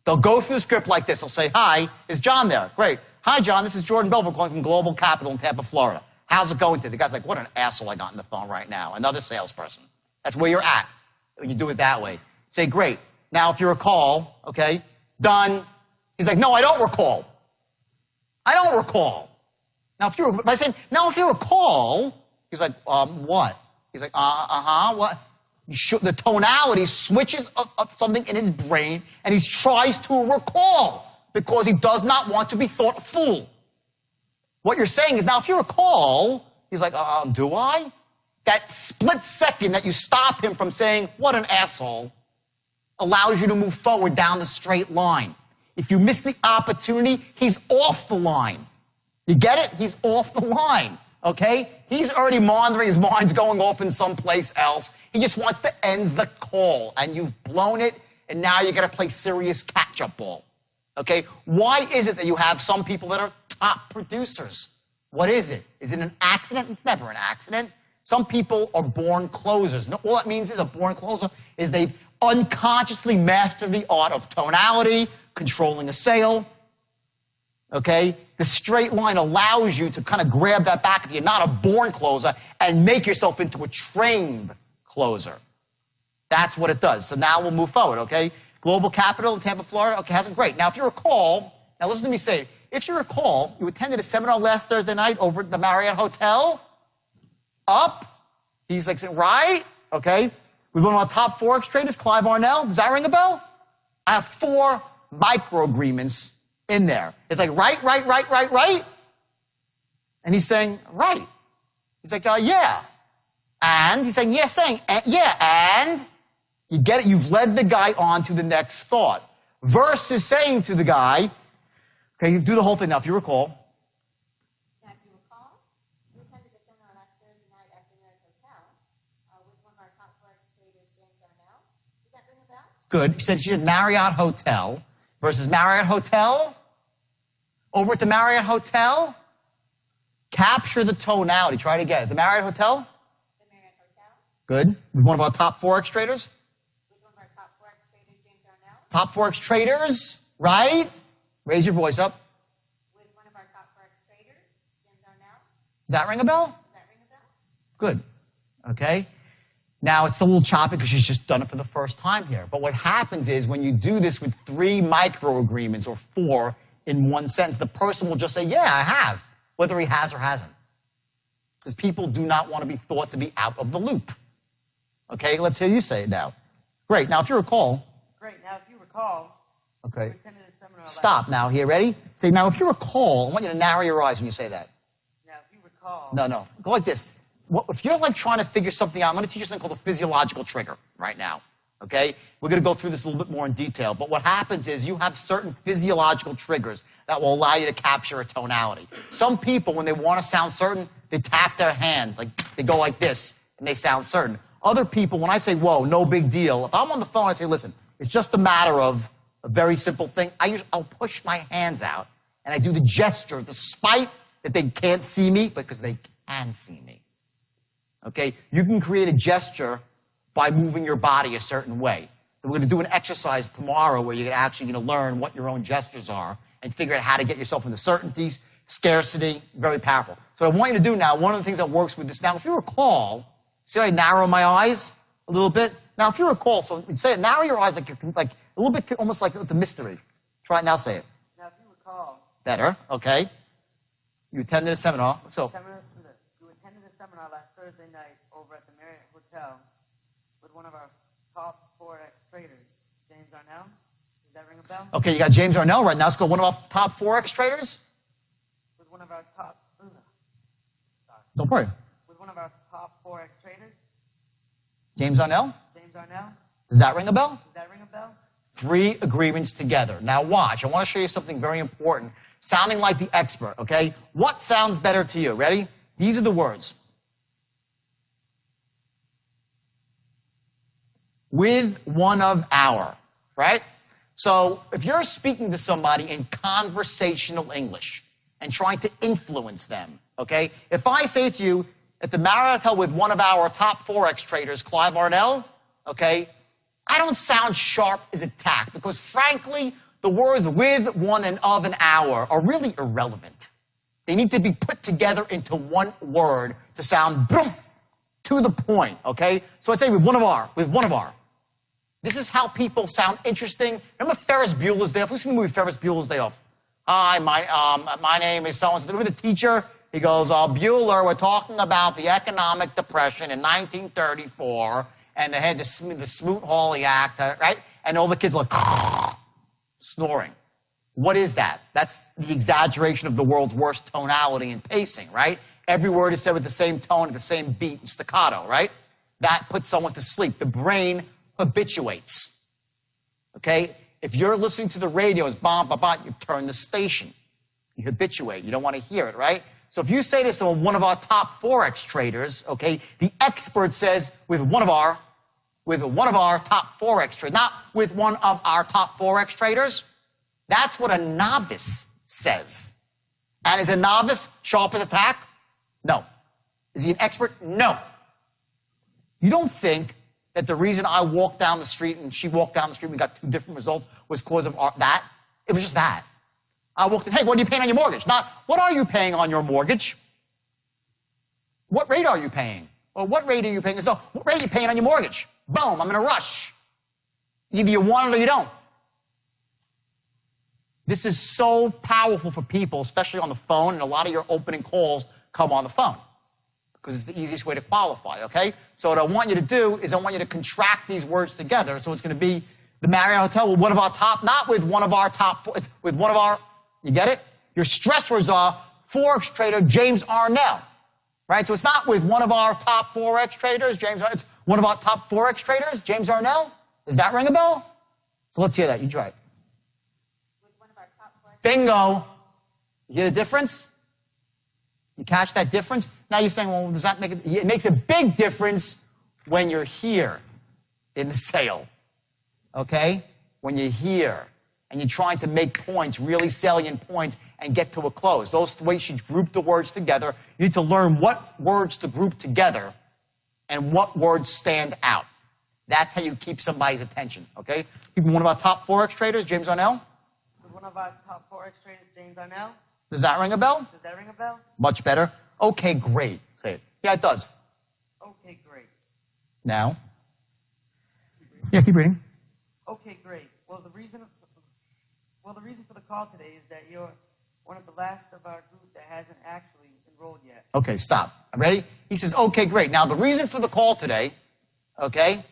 They'll go through the script like this. They'll say, hi, is John there? Great. Hi, John. This is Jordan Belver calling from Global Capital in Tampa, Florida. How's it going today? The guy's like, what an asshole I got on the phone right now. Another salesperson. That's where you're at when you do it that way. Say, great. Now, if you recall, okay, done. He's like, no, I don't recall. I don't recall. Now, if you by saying, now, if you recall, he's like, what? He's like, what? The tonality switches up something in his brain, and he tries to recall because he does not want to be thought a fool. What you're saying is, now, if you recall, he's like, do I? That split second that you stop him from saying, what an asshole, allows you to move forward down the straight line. If you miss the opportunity, he's off the line. You get it? He's off the line, okay? He's already monitoring, his mind's going off in someplace else. He just wants to end the call, and you've blown it, and now you got to play serious catch-up ball, okay? Why is it that you have some people that are top producers? What is it? Is it an accident? It's never an accident. Some people are born closers. All that means is a born closer is they've unconsciously mastered the art of tonality, controlling a sale, okay? The straight line allows you to kind of grab that back if you're not a born closer and make yourself into a trained closer. That's what it does. So now we'll move forward, okay? Global Capital in Tampa, Florida. Okay, hasn't great. Now, if you recall, now listen to me say it. If you recall, you attended a seminar last Thursday night over at the Marriott Hotel. Up. He's like, right? Okay. We've one of our top Forex traders, Clive Arnell. Does that ring a bell? I have 4 micro agreements in there. It's like, right. And he's saying, right. He's like, yeah. And he's saying, yeah, and you get it. You've led the guy on to the next thought. Versus saying to the guy, okay, you do the whole thing now, if you recall. Now, if you recall, we attended a seminar last Thursday night at the Marriott Hotel with one of our top Forex traders, James Darnell. Does that ring a bell? Good. She said she did Marriott Hotel versus Marriott Hotel. Over at the Marriott Hotel, capture the tonality. Try it again. The Marriott Hotel? The Marriott Hotel. Good. With one of our top Forex traders? With one of our top Forex traders, James Darnell. Top Forex traders, right? Raise your voice up. With one of our top Forex traders, James Darnell. Does that ring a bell? Does that ring a bell? Good. Okay. Now, it's a little choppy because she's just done it for the first time here. But what happens is when you do this with 3 micro agreements or 4 in one sentence, the person will just say, yeah, I have, whether he has or hasn't. Because people do not want to be thought to be out of the loop. Okay, let's hear you say it now. Great. Now, if you recall. Great. Now, if you recall, Okay. we attended a seminar Stop now. Here, ready? Say, now, if you recall, I want you to narrow your eyes when you say that. Now, if you recall. No. Go like this. If you're like trying to figure something out, I'm going to teach you something called a physiological trigger right now. Okay? We're going to go through this a little bit more in detail. But what happens is you have certain physiological triggers that will allow you to capture a tonality. Some people, when they want to sound certain, they tap their hand, like they go like this, and they sound certain. Other people, when I say, whoa, no big deal, if I'm on the phone, I say, listen, it's just a matter of a very simple thing. I'll push my hands out, and I do the gesture, despite that they can't see me, because they can see me. Okay? You can create a gesture by moving your body a certain way. We're going to do an exercise tomorrow where you're actually going to learn what your own gestures are and figure out how to get yourself into certainty, scarcity, very powerful. So what I want you to do now, one of the things that works with this now, if you recall, see how I narrow my eyes a little bit? Now, if you recall, so say it, narrow your eyes like a little bit, almost like it's a mystery. Try it now, say it. Now, if you recall, Better, okay. You attended a seminar, so. You attended a seminar last Thursday night over at the Marriott Hotel with one of our top Forex traders, James Arnell. Does that ring a bell? Okay, you got James Arnell right now. Let's go. One of our top Forex traders? With one of our top, Don't worry. with one of our top Forex traders, James Arnell? James Arnell. Does that ring a bell? Does that ring a bell? 3 agreements together. Now watch. I want to show you something very important. Sounding like the expert, okay? What sounds better to you? Ready? These are the words. With one of our, right? So if you're speaking to somebody in conversational English and trying to influence them, okay? If I say to you, at the Marriott Hotel with one of our top Forex traders, Clive Arnell, okay, I don't sound sharp as a tack because, frankly, the words with, one, and of, and our are really irrelevant. They need to be put together into one word to sound boom, to the point, okay? So I'd say with one of our. This is how people sound interesting. Remember Ferris Bueller's Day Off? Who's seen the movie Ferris Bueller's Day Off? Hi, my name is so-and-so. Remember the teacher? He goes, Bueller, we're talking about the economic depression in 1934, and they had the Smoot-Hawley Act, right? And all the kids are like, snoring. What is that? That's the exaggeration of the world's worst tonality and pacing, right? Every word is said with the same tone and the same beat and staccato, right? That puts someone to sleep. The brain habituates. Okay? If you're listening to the radio, it's bom, bom, bom, you turn the station. You habituate. You don't want to hear it, right? So if you say to someone, one of our top Forex traders, okay, the expert says with one of our top Forex traders, not with one of our top Forex traders. That's what a novice says. And is a novice sharp as a tack? No. Is he an expert? No. You don't think that the reason I walked down the street and she walked down the street and we got 2 different results was because of that? It was just that. I walked in, hey, what are you paying on your mortgage? Not, what are you paying on your mortgage? What rate are you paying? Or what rate are you paying? No, what rate are you paying on your mortgage? Boom, I'm in a rush. Either you want it or you don't. This is so powerful for people, especially on the phone, and a lot of your opening calls come on the phone because it's the easiest way to qualify, okay? So what I want you to do is I want you to contract these words together. So it's going to be the Marriott Hotel with one of our top, not with one of our top, it's with one of our, you get it? Your stress words are Forex trader James Arnell, right? So it's not with one of our top Forex traders, James Arnell. It's one of our top Forex traders, James Arnell. Does that ring a bell? So let's hear that. You try it. With one of our top Forex Bingo. You hear the difference? You catch that difference? Now you're saying, well, does that make it? It makes a big difference when you're here in the sale, okay? When you're here and you're trying to make points, really salient points, and get to a close. Those ways you group the words together. You need to learn what words to group together and what words stand out. That's how you keep somebody's attention, okay? One of our top Forex traders, James Arnell. One of our top Forex traders, James Arnell. Does that ring a bell? Does that ring a bell? Much better. Okay, great. Say it. Yeah, it does. Okay, great. Now. Yeah, keep reading. Okay, great. Well, the reason for the call today is that you're one of the last of our group that hasn't actually enrolled yet. Okay, stop. Ready? He says, okay, great. Now, the reason for the call today, okay,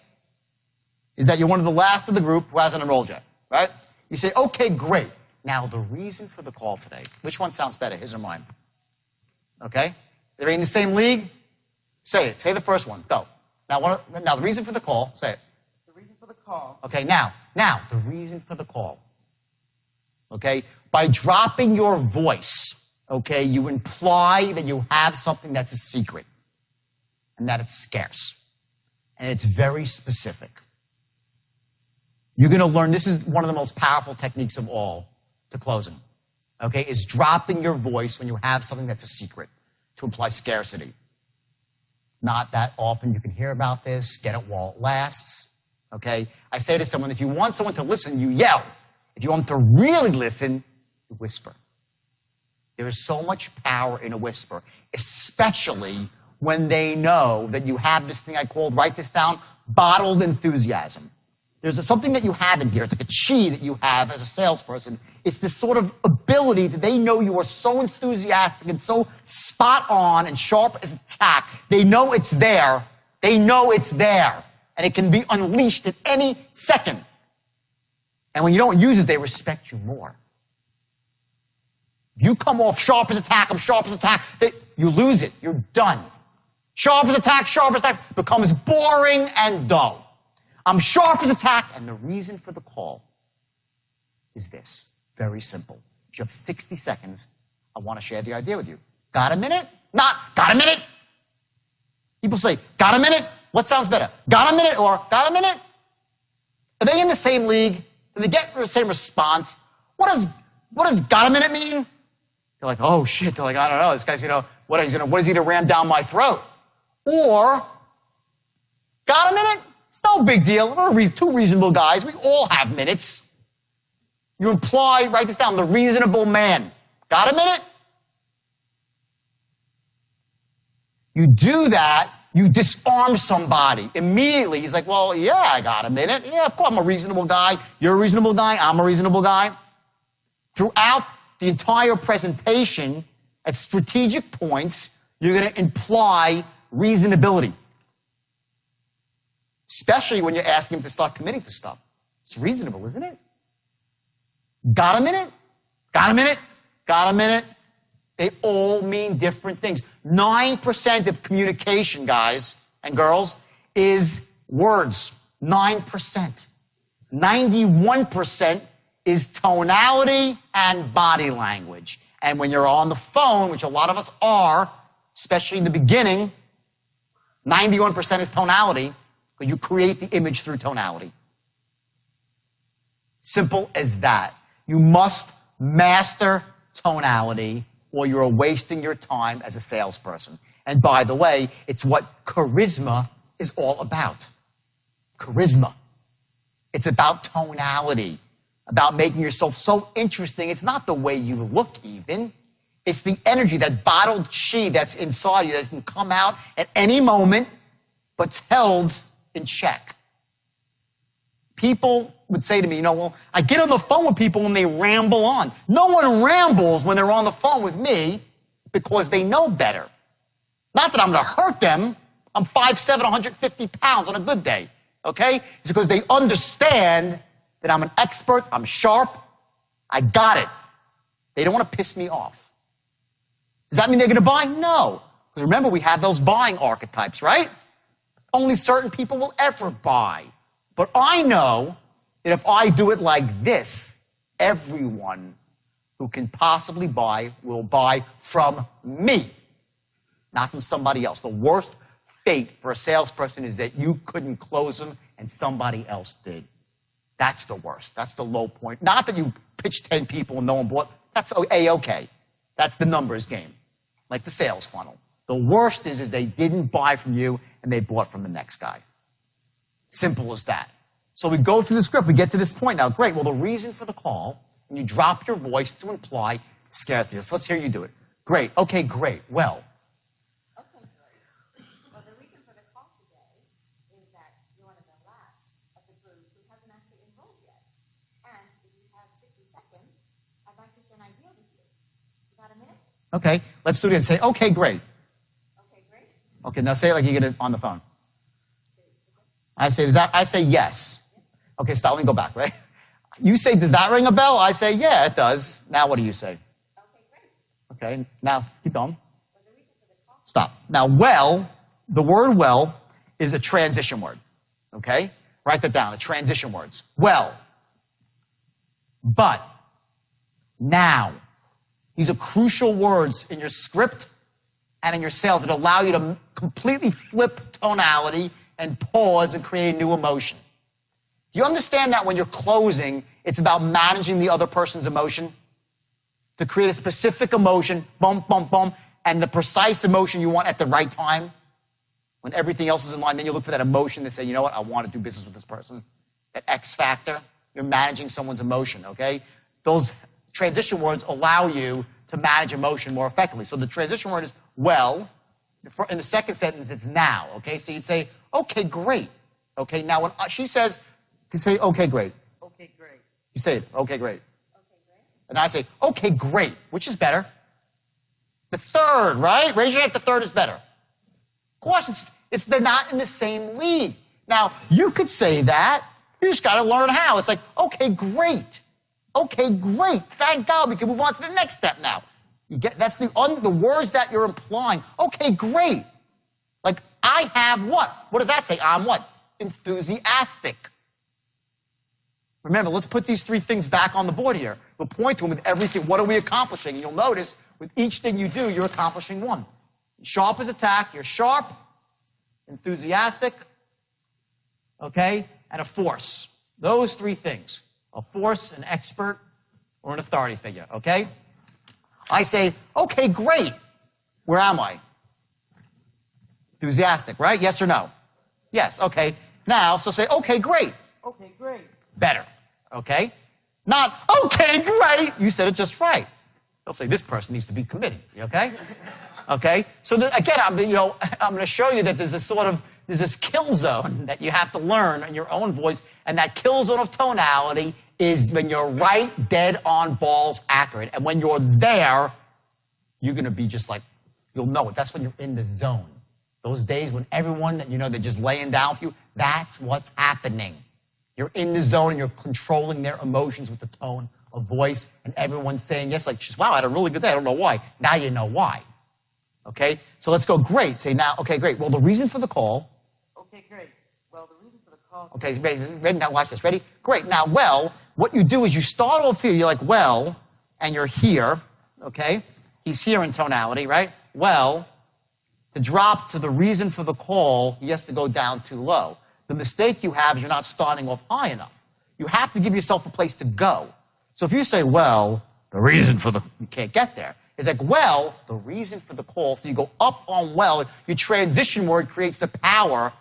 is that you're one of the last of the group who hasn't enrolled yet, right? You say, okay, great. Now, the reason for the call today, which one sounds better, his or mine? Okay? They're in the same league? Say it. Say the first one. Go. Now, the reason for the call, say it. The reason for the call. Okay, now, the reason for the call. Okay? By dropping your voice, okay, you imply that you have something that's a secret and that it's scarce. And it's very specific. You're going to learn, this is one of the most powerful techniques of all to closing, okay, is dropping your voice when you have something that's a secret to imply scarcity. Not that often you can hear about this. Get it while it lasts, okay? I say to someone, if you want someone to listen, you yell. If you want them to really listen, you whisper. There is so much power in a whisper, especially when they know that you have this thing I called, write this down, bottled enthusiasm. There's something that you have in here. It's like a chi that you have as a salesperson. It's this sort of ability that they know you are so enthusiastic and so spot on and sharp as a tack. They know it's there. They know it's there. And it can be unleashed at any second. And when you don't use it, they respect you more. If you come off sharp as a tack, I'm sharp as a tack, you lose it. You're done. Sharp as a tack becomes boring and dull. I'm sharp as a tack, and the reason for the call is this. Very simple. If you have 60 seconds, I want to share the idea with you. Got a minute? Not, got a minute? People say, got a minute? What sounds better? Got a minute or got a minute? Are they in the same league? Do they get the same response? What does got a minute mean? They're like, oh shit. They're like, I don't know. This guy's, what is he going to ram down my throat? Or, got a minute? It's no big deal. We're two reasonable guys. We all have minutes. You imply, write this down, the reasonable man. Got a minute? You do that, you disarm somebody. Immediately, he's like, well, yeah, I got a minute. Yeah, of course, I'm a reasonable guy. You're a reasonable guy. I'm a reasonable guy. Throughout the entire presentation, at strategic points, you're going to imply reasonability. Especially when you're asking him to start committing to stuff. It's reasonable, isn't it? Got a minute? Got a minute? Got a minute? They all mean different things. 9% of communication, guys and girls, is words. 9%. 91% is tonality and body language. And when you're on the phone, which a lot of us are, especially in the beginning, 91% is tonality. You create the image through tonality. Simple as that. You must master tonality or you're wasting your time as a salesperson. And by the way, it's what charisma is all about. Charisma. It's about tonality, about making yourself so interesting. It's not the way you look even. It's the energy, that bottled chi that's inside you that can come out at any moment, but it's held in check. People would say to me, well, I get on the phone with people and they ramble on. No one rambles when they're on the phone with me because they know better. Not that I'm going to hurt them. I'm 5'7", 150 pounds on a good day, okay? It's because they understand that I'm an expert, I'm sharp, I got it. They don't want to piss me off. Does that mean they're going to buy? No. Because remember, we have those buying archetypes, right? Only certain people will ever buy. But I know that if I do it like this, everyone who can possibly buy will buy from me, not from somebody else. The worst fate for a salesperson is that you couldn't close them and somebody else did. That's the worst. That's the low point. Not that you pitched 10 people and no one bought. That's A-okay. That's the numbers game, like the sales funnel. The worst is they didn't buy from you and they bought from the next guy. Simple as that. So we go through the script. We get to this point now. Great. Well, the reason for the call, and you drop your voice to imply scarcity. So let's hear you do it. Great. Okay, great. Well. Okay, great. Well, the reason for the call today is that you're one of the last of the group who hasn't actually enrolled yet. And if you have 60 seconds, I'd like to share an idea with you. You got a minute? Okay. Let's do it and say, okay, great. Okay, great. Okay, now say it like you get it on the phone. I say yes. Okay, stop. Let me go back, right? You say, does that ring a bell? I say, yeah, it does. Now what do you say? Okay, great. Okay, now keep going. Stop. Now, well, the word well is a transition word. Okay? Write that down, the transition words. Well, but, now. These are crucial words in your script and in your sales that allow you to completely flip tonality and pause and create a new emotion. Do you understand that when you're closing, it's about managing the other person's emotion? To create a specific emotion, bum, bum, bum, and the precise emotion you want at the right time, when everything else is in line, then you look for that emotion to say, you know what, I want to do business with this person. That X factor, you're managing someone's emotion, okay? Those transition words allow you to manage emotion more effectively. So the transition word is well. In the second sentence, it's now, okay? So you'd say, okay, great. Okay, now when she says, you say, okay, great. Okay, great. You say it, okay, great. Okay, great. And I say, okay, great. Which is better? The third, right? Raise your hand if the third is better. Of course, they're not in the same league. Now, you could say that. You just got to learn how. It's like, okay, great. Okay, great. Thank God we can move on to the next step now. That's the words that you're implying. Okay, great. Like, I have what? What does that say? I'm what? Enthusiastic. Remember, let's put these three things back on the board here. We'll point to them with every single, what are we accomplishing? And you'll notice with each thing you do, you're accomplishing one. Sharp as attack, you're sharp, enthusiastic, okay, and a force. Those three things. A force, an expert, or an authority figure, okay? I say, okay, great. Where am I? Enthusiastic, right? Yes or no? Yes, okay. Now, so say, okay, great. Okay, great. Better, okay? Not, okay, great. You said it just right. They'll say, this person needs to be committed, okay? Okay? So again, I'm going to show you that there's this kill zone that you have to learn in your own voice, and that kill zone of tonality is when you're right, dead on, balls, accurate. And when you're there, you're going to be just like, you'll know it. That's when you're in the zone. Those days when everyone that they're just laying down with you, that's what's happening. You're in the zone and you're controlling their emotions with the tone of voice, and everyone's saying yes, like, wow, I had a really good day. I don't know why. Now you know why. Okay? So let's go, great. Say now, okay, great. Well, the reason for the call. Okay, great. Well, the reason for the call. Okay, ready? Now watch this. Ready? Great. Now, well, what you do is you start off here. You're like, well, and you're here. Okay? He's here in tonality, right? Well, to drop to the reason for the call, he has to go down too low. The mistake you have is you're not starting off high enough. You have to give yourself a place to go. So if you say, well, the reason for the, you can't get there. It's like, well, the reason for the call. So you go up on well. Your transition word creates the power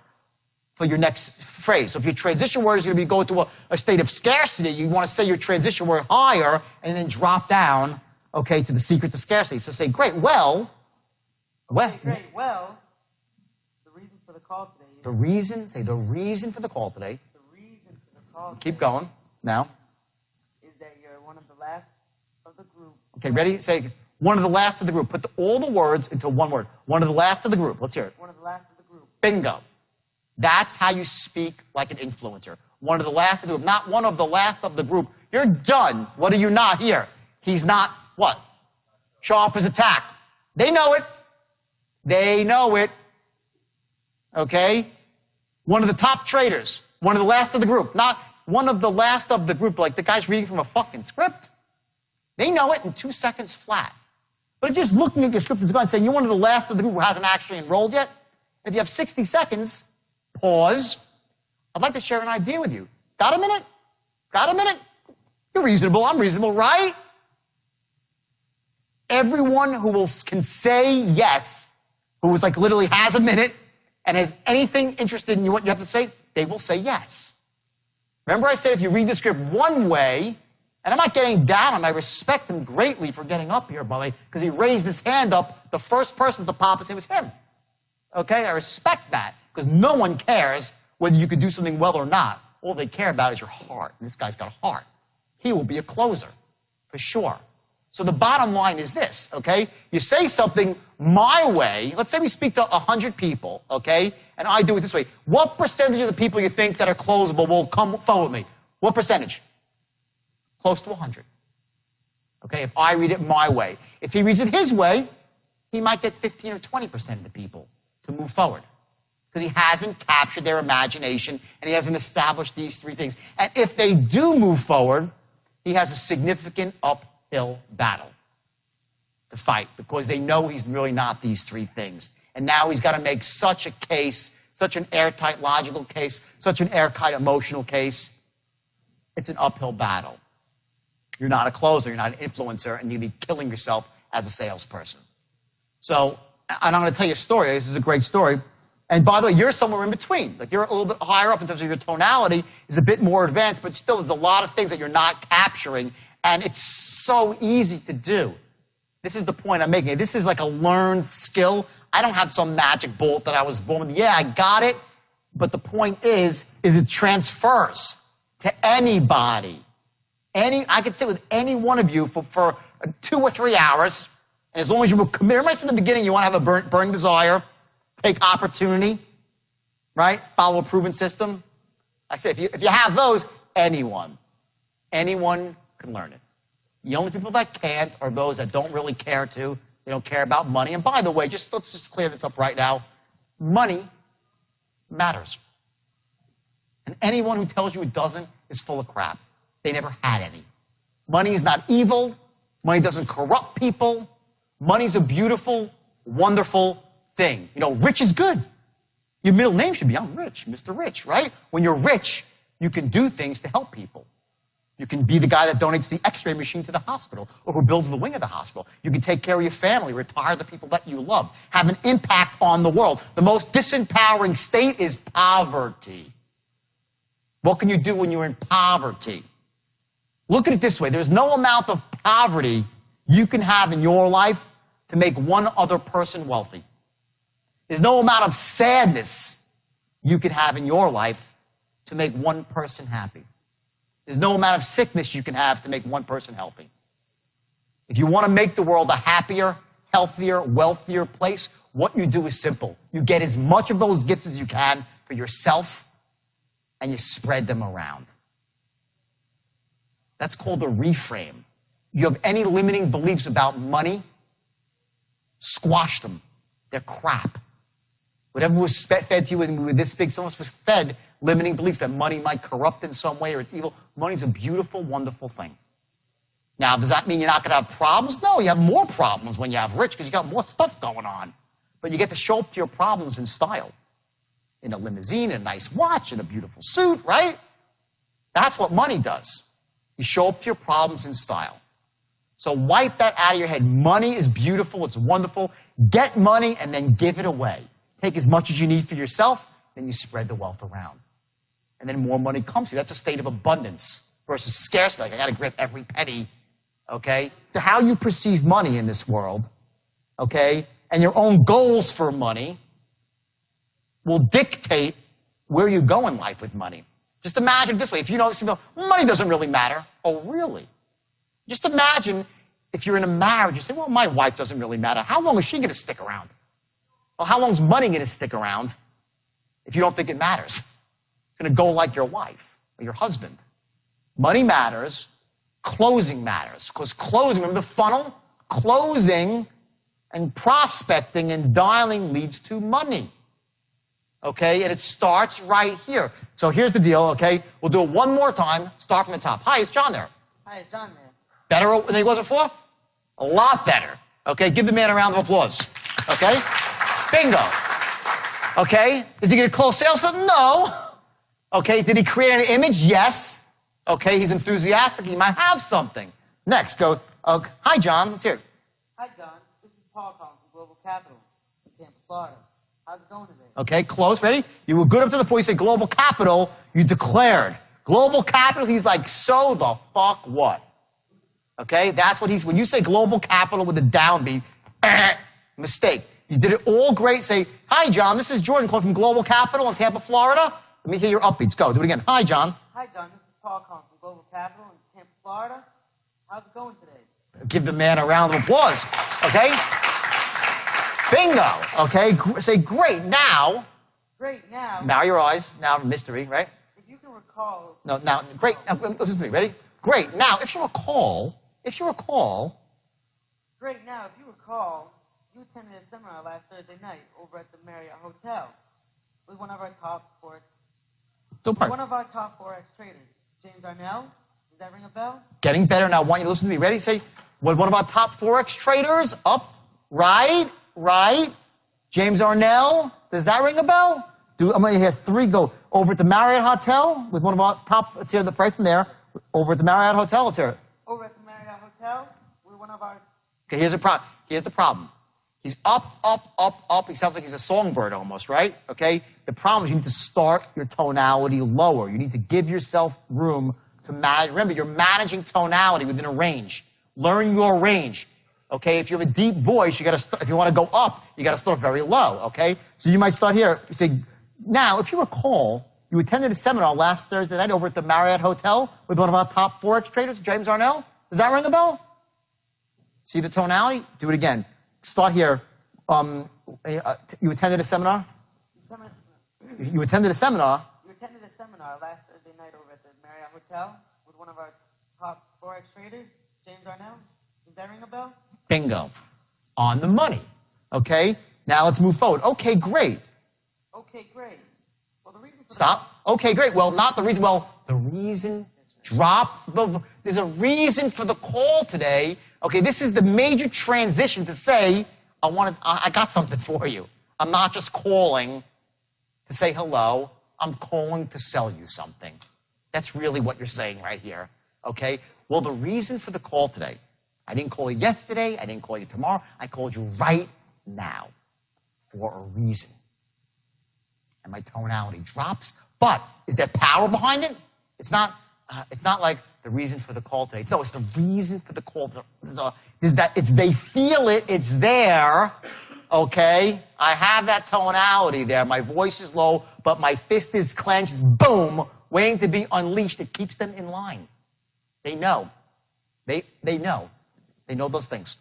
for your next phrase. So if your transition word is going to be going to a state of scarcity, you want to say your transition word higher and then drop down, okay, to the secret to scarcity. So say, great, well. Okay, great, well, the reason for the call today. The reason, say the reason for the call today. The reason for the call today. Keep going. Now. Is that you're one of the last of the group. Okay, ready? Say one of the last of the group. Put all the words into one word. One of the last of the group. Let's hear it. One of the last of the group. Bingo. That's how you speak like an influencer. One of the last of the group. Not one of the last of the group. You're done. What are you not here? He's not what? Sharp as attack. They know it. They know it. Okay? One of the top traders. One of the last of the group. Not one of the last of the group, like the guy's reading from a fucking script. They know it in 2 seconds flat. But if you're just looking at your script as a guy and saying you're one of the last of the group who hasn't actually enrolled yet, if you have 60 seconds, pause. I'd like to share an idea with you. Got a minute? Got a minute? You're reasonable. I'm reasonable, right? Everyone who can say yes, who is like literally has a minute and has anything interested in what you have to say, they will say yes. Remember I said if you read the script one way, and I'm not getting down on him, I respect him greatly for getting up here, by the way, because he raised his hand up, the first person to pop his hand was him. Okay, I respect that, because no one cares whether you could do something well or not. All they care about is your heart, and this guy's got a heart. He will be a closer, for sure. So the bottom line is this, okay? You say something my way. Let's say we speak to 100 people, okay? And I do it this way. What percentage of the people you think that are closable will come forward with me? What percentage? Close to 100. Okay, if I read it my way. If he reads it his way, he might get 15 or 20% of the people to move forward. Because he hasn't captured their imagination and he hasn't established these three things. And if they do move forward, he has a significant uphill battle to fight because they know he's really not these three things. And now he's got to make such a case, such an airtight logical case, such an airtight emotional case. It's an uphill battle. You're not a closer, you're not an influencer, and you'll be killing yourself as a salesperson. So, and I'm going to tell you a story. This is a great story. And by the way, you're somewhere in between. Like you're a little bit higher up in terms of your tonality is a bit more advanced, but still there's a lot of things that you're not capturing, and it's so easy to do. This is the point I'm making. This is like a learned skill. I don't have some magic bullet that I was born with. Yeah, I got it. But the point is it transfers to anybody. I could sit with any one of you for 2 or 3 hours, and as long as you will commit, remember I said in the beginning, you want to have a burning desire, take opportunity, right? Follow a proven system. I said, if you have those, anyone can learn it. The only people that can't are those that don't really care to. They don't care about money. And by the way, let's just clear this up right now. Money matters. And anyone who tells you it doesn't is full of crap. They never had any. Money is not evil. Money doesn't corrupt people. Money's a beautiful, wonderful thing. You know, rich is good. Your middle name should be, I'm rich, Mr. Rich, right? When you're rich, you can do things to help people. You can be the guy that donates the x-ray machine to the hospital or who builds the wing of the hospital. You can take care of your family, retire the people that you love, have an impact on the world. The most disempowering state is poverty. What can you do when you're in poverty? Look at it this way. There's no amount of poverty you can have in your life to make one other person wealthy. There's no amount of sadness you can have in your life to make one person happy. There's no amount of sickness you can have to make one person healthy. If you want to make the world a happier, healthier, wealthier place, what you do is simple. You get as much of those gifts as you can for yourself, and you spread them around. That's called a reframe. You have any limiting beliefs about money, squash them. They're crap. Whatever was fed to you when we were this big, someone was fed limiting beliefs that money might corrupt in some way or it's evil. Money's a beautiful, wonderful thing. Now, does that mean you're not going to have problems? No, you have more problems when you have rich because you got more stuff going on. But you get to show up to your problems in style. In a limousine, a nice watch, in a beautiful suit, right? That's what money does. You show up to your problems in style. So wipe that out of your head. Money is beautiful. It's wonderful. Get money and then give it away. Take as much as you need for yourself, then you spread the wealth around. And then more money comes to you. That's a state of abundance versus scarcity. Like, I got to grip every penny, okay? So how you perceive money in this world, okay, and your own goals for money will dictate where you go in life with money. Just imagine it this way. If you know, money doesn't really matter. Oh, really? Just imagine if you're in a marriage, you say, well, my wife doesn't really matter. How long is she going to stick around? Well, how long is money going to stick around if you don't think it matters? It's going to go like your wife or your husband. Money matters. Closing matters. Because closing, remember the funnel? Closing and prospecting and dialing leads to money. Okay? And it starts right here. So here's the deal, okay? We'll do it one more time. Start from the top. Hi, is John there? Hi, it's John there. Better than he was before? A lot better. Okay? Give the man a round of applause. Okay? Bingo. Okay? Is he going to close sales? No. Okay? Did he create an image? Yes. Okay? He's enthusiastic. He might have something. Next, go. Hi, John. Let's hear it. Hi, John. This is Paul calling from Global Capital in Tampa, Florida. How's it going today? Okay, close. Ready? You were good up to the point you said Global Capital. You declared. Global Capital, he's like, so the fuck what? Okay? That's what when you say Global Capital with a downbeat, mistake. You did it all great. Say, hi, John. This is Jordan calling from Global Capital in Tampa, Florida. Let me hear your upbeats. Go. Do it again. Hi, John. Hi, John. This is Paul calling from Global Capital in Tampa, Florida. How's it going today? Give the man a round of applause. Okay? Bingo. Okay? Say, great. Now. Great. Now. Now your eyes. Now mystery, right? If you can recall. No, now, great. Now, listen to me. Ready? Great. Now, if you recall. Great. Now, if you recall, you attended a seminar last Thursday night over at the Marriott Hotel with one of our top four ex-traders, James Arnell, Does that ring a bell? Getting better. Now I want you to listen to me. Ready? Say, what one of our top Forex traders? Up, right. James Arnell. Does that ring a bell? I'm going to hear three go over at the Marriott Hotel with one of our top, let's hear the right from there. Over at the Marriott Hotel, let's hear it. Over at the Marriott Hotel with one of our... Okay, here's the problem. He's up. He sounds like he's a songbird almost, right? Okay? The problem is you need to start your tonality lower. You need to give yourself room to manage. Remember, you're managing tonality within a range. Learn your range. Okay? If you have a deep voice, if you want to go up, you got to start very low. Okay? So you might start here. You say, now, if you recall, you attended a seminar last Thursday night over at the Marriott Hotel with one of our top Forex traders, James Arnell. Does that ring a bell? See the tonality? Do it again. Start here. You attended a seminar? You attended a seminar? You attended a seminar last Thursday night over at the Marriott Hotel with one of our top Forex traders, James Arnell. Does that ring a bell? Bingo. On the money. Okay? Now let's move forward. Okay, great. Okay, great. Well, the reason for Stop. Okay, great. Well, not the reason. Well, the reason. There's a reason for the call today. Okay, this is the major transition to say, I got something for you. I'm not just calling to say hello. I'm calling to sell you something. That's really what you're saying right here. Okay? Well, the reason for the call today, I didn't call you yesterday. I didn't call you tomorrow. I called you right now for a reason. And my tonality drops. But is there power behind it? It's not like the reason for the call today. No, it's the reason for the call. They feel it. It's there. Okay? I have that tonality there. My voice is low, but my fist is clenched. Boom. Waiting to be unleashed. It keeps them in line. They know. They know. They know those things.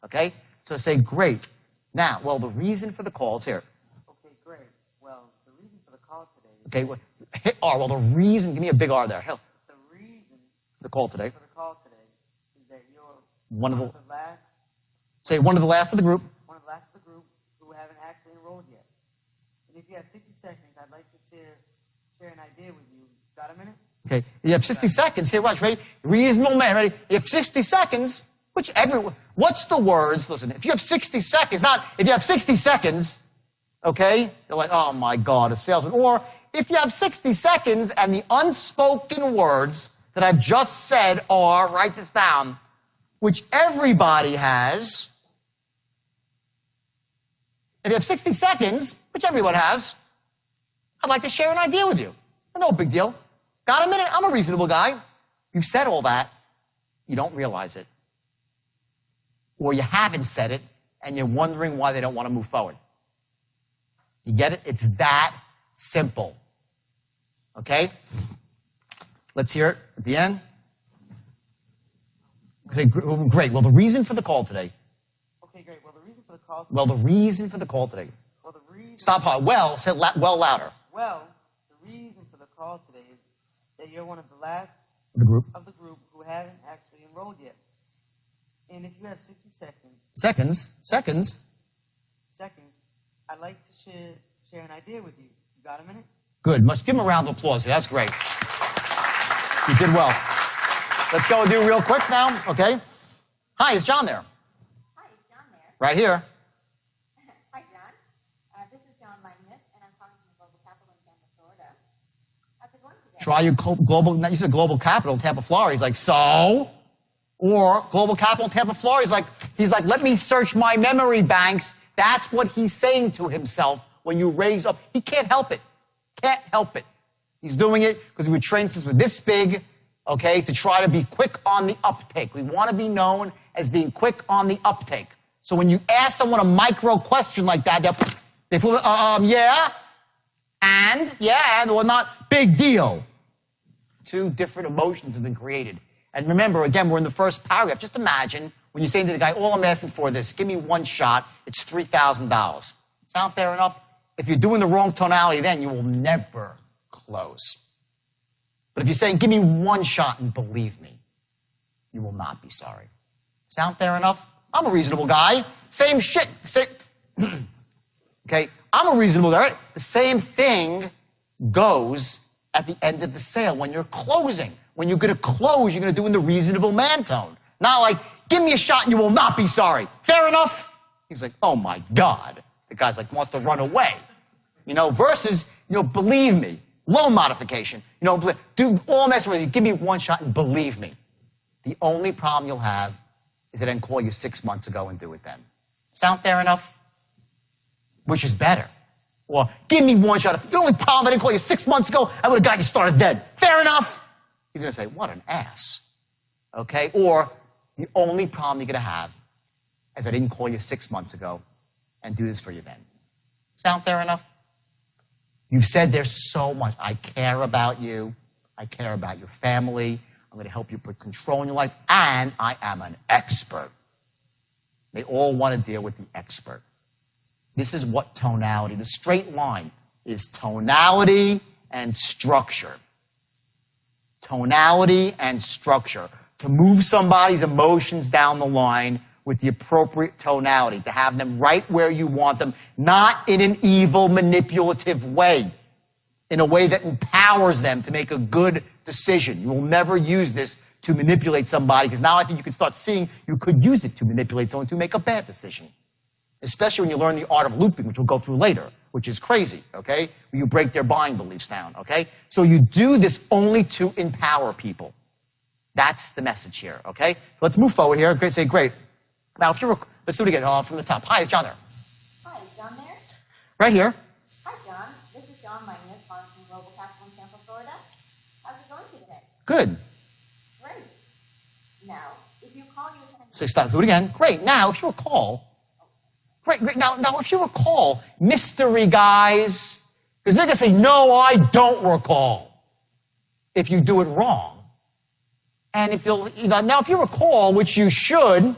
Okay? So say, great. Now, well, the reason for the call is here. Okay, great. Well, the reason for the call today is... Okay, well, hit R. Well, the reason, give me a big R there. Hell. The reason for the call today is that you're one of the last... Say, one of the last of the group. One of the last of the group who haven't actually enrolled yet. And if you have 60 seconds, I'd like to share an idea with you. Got a minute? Okay, you have 60 seconds. Here, watch, ready? Reasonable man, ready? You have 60 seconds, what's the words? Listen, if you have 60 seconds, if you have 60 seconds, okay, you're like, oh my God, a salesman. Or if you have 60 seconds and the unspoken words that I've just said are, write this down, which everybody has. If you have 60 seconds, which everyone has, I'd like to share an idea with you. No big deal. Got a minute? I'm a reasonable guy. You've said all that. You don't realize it. Or you haven't said it, and you're wondering why they don't want to move forward. You get it? It's that simple. Okay? Let's hear it at the end. Okay, great. Well, the reason for the call today. Okay, great. Well, the reason for the call today. Well, the reason for the call today. Well, the reason... Stop hard. Well, say well louder. Well, the reason for the call today is that you're one of the last of the group who haven't actually enrolled yet. And if you have 60 seconds, I'd like to share an idea with you. You got a minute? Good. Must give him a round of applause. That's great. You did well. Let's go and do real quick now, okay? Hi, is John there? Hi, is John there? Right here. Hi, John. This is John Langmuth, and I'm calling from the Global Capital in Tampa, Florida. How's it going today? Try your global, you said Global Capital, Tampa, Florida. He's like, so? Or Global Capital, Tampa, Florida. He's like, let me search my memory banks. That's what he's saying to himself when you raise up. He can't help it. Can't help it. He's doing it because we were trained since we're this big, okay, to try to be quick on the uptake. We want to be known as being quick on the uptake. So when you ask someone a micro question like that, they feel, yeah, or not, big deal. Two different emotions have been created. And remember, again, we're in the first paragraph. Just imagine when you're saying to the guy, all I'm asking for this, give me one shot, it's $3,000. Sound fair enough? If you're doing the wrong tonality, then you will never close. But if you're saying, give me one shot and believe me, you will not be sorry. Sound fair enough? I'm a reasonable guy. Same shit. Okay? I'm a reasonable guy. Right? The same thing goes at the end of the sale when you're closing. When you're going to close, you're going to do in the reasonable man tone. Not like, give me a shot and you will not be sorry. Fair enough? He's like, oh my God. The guy's like, wants to run away. Versus, believe me. Low modification. Do all mess with you. Give me one shot and believe me. The only problem you'll have is I didn't call you 6 months ago and do it then. Sound fair enough? Which is better. Or, give me one shot. The only problem I didn't call you 6 months ago, I would have got you started then. Fair enough? He's going to say, what an ass. Okay? Or, the only problem you're going to have is I didn't call you 6 months ago and do this for you then. Sound fair enough? You've said there's so much. I care about you. I care about your family. I'm going to help you put control in your life. And I am an expert. They all want to deal with the expert. This is what tonality, the straight line, is tonality and structure. Tonality and structure. To move somebody's emotions down the line with the appropriate tonality, to have them right where you want them, not in an evil, manipulative way, in a way that empowers them to make a good decision. You will never use this to manipulate somebody, because now I think you can start seeing you could use it to manipulate someone to make a bad decision. Especially when you learn the art of looping, which we'll go through later, which is crazy, okay? Where you break their buying beliefs down, okay? So you do this only to empower people. That's the message here, okay? So let's move forward here. Great, say great. Now, let's do it again from the top. Hi, is John there? Hi, is John there? Right here. Hi, John. This is John Magnus, calling from Global Capital in Tampa, Florida. How's it going today? Good. Great. Now, if you call, you attend... Say stop. Do it again. Great. Now, if you recall... Great. Now, if you recall, mystery guys, because they're going to say, no, I don't recall, if you do it wrong. And if you recall, which you should,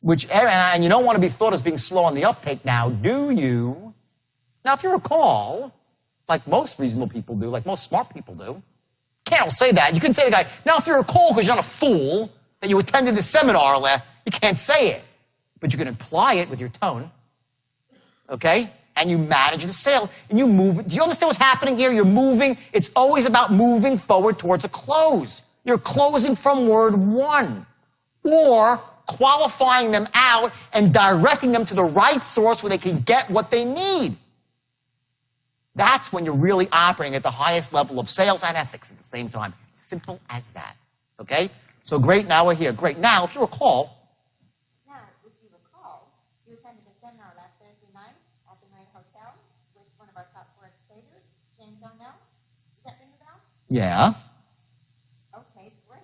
and you don't want to be thought as being slow on the uptake now, do you? Now, if you recall, like most reasonable people do, like most smart people do, can't say that. You can say to the guy, now, if you recall, because you're not a fool, that you attended the seminar, you can't say it. But you can imply it with your tone, okay? And you manage the sale, and you move. Do you understand what's happening here? You're moving. It's always about moving forward towards a close. You're closing from word one, or qualifying them out and directing them to the right source where they can get what they need. That's when you're really operating at the highest level of sales and ethics at the same time. Simple as that, okay? So great, now we're here. Great. Now, if you recall, you attended a seminar last Thursday night at the Marriott Hotel with one of our top forex traders, James Arnell. Does that ring a bell? Yeah. Okay, great.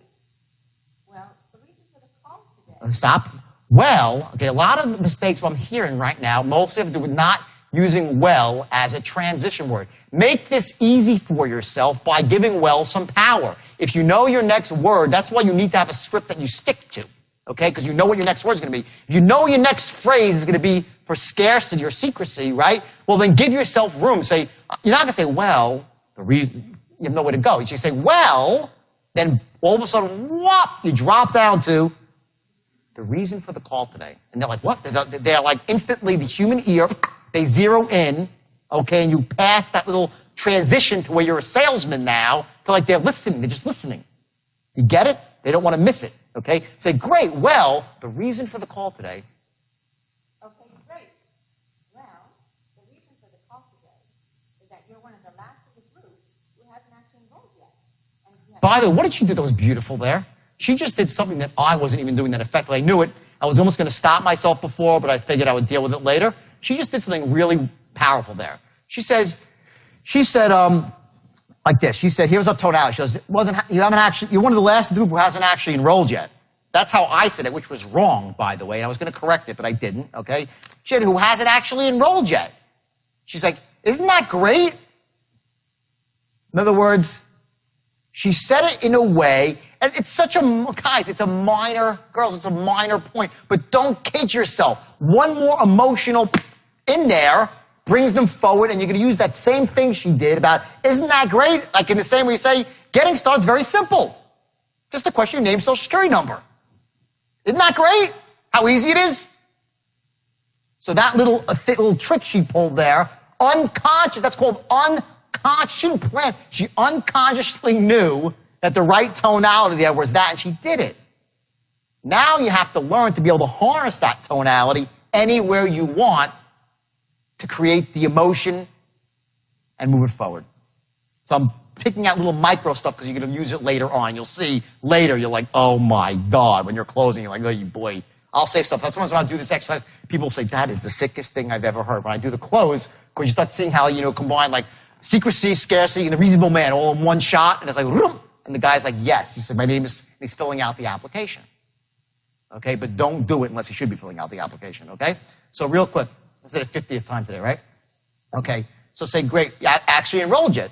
Well, the reason for the call today... Stop. Well, okay, a lot of the mistakes I'm hearing right now mostly have to do with not using well as a transition word. Make this easy for yourself by giving well some power. If you know your next word, that's why you need to have a script that you stick to. Okay, because you know what your next word is going to be. If you know your next phrase is going to be for scarcity or secrecy, right? Well, then give yourself room. Say, you're not going to say, well, the reason, you have nowhere to go. You should say, well, then all of a sudden, whoop, you drop down to the reason for the call today. And they're like, what? They're like instantly the human ear, they zero in, okay, and you pass that little transition to where you're a salesman now, to like they're listening, they're just listening. You get it? They don't want to miss it. Okay? Say, great, well, the reason for the call today. Okay, great. Well, the reason for the call today is that you're one of the last of the group who hasn't actually enrolled yet. By the way, what did she do that was beautiful there? She just did something that I wasn't even doing that effectively. I knew it. I was almost going to stop myself before, but I figured I would deal with it later. She just did something really powerful there. She said, like this. She said, here's a tonality. She goes, you're one of the last of the group who hasn't actually enrolled yet. That's how I said it, which was wrong, by the way. And I was going to correct it, but I didn't, okay? She said, who hasn't actually enrolled yet. She's like, isn't that great? In other words, she said it in a way, and it's such a, guys, it's a minor, girls, it's a minor point, but don't kid yourself. One more emotional in there brings them forward, and you're going to use that same thing she did about, isn't that great? Like in the same way you say, getting started's very simple. Just a question of your name, social security number. Isn't that great? How easy it is? So that little trick she pulled there, unconscious, that's called she didn't plan. She unconsciously knew that the right tonality there was that, and she did it. Now you have to learn to be able to harness that tonality anywhere you want to create the emotion and move it forward. So I'm picking out little micro stuff because you're going to use it later on. You'll see later, you're like, oh my God. When you're closing, you're like, oh boy. I'll say stuff. Sometimes when I do this exercise, people say, that is the sickest thing I've ever heard. When I do the close, because you start seeing how, combine like secrecy, scarcity, and the reasonable man all in one shot. And it's like, and the guy's like, yes. He said, my name is, and he's filling out the application. Okay, but don't do it unless he should be filling out the application, okay? So real quick, let's say the 50th time today, right? Okay, so say, great, actually enrolled yet.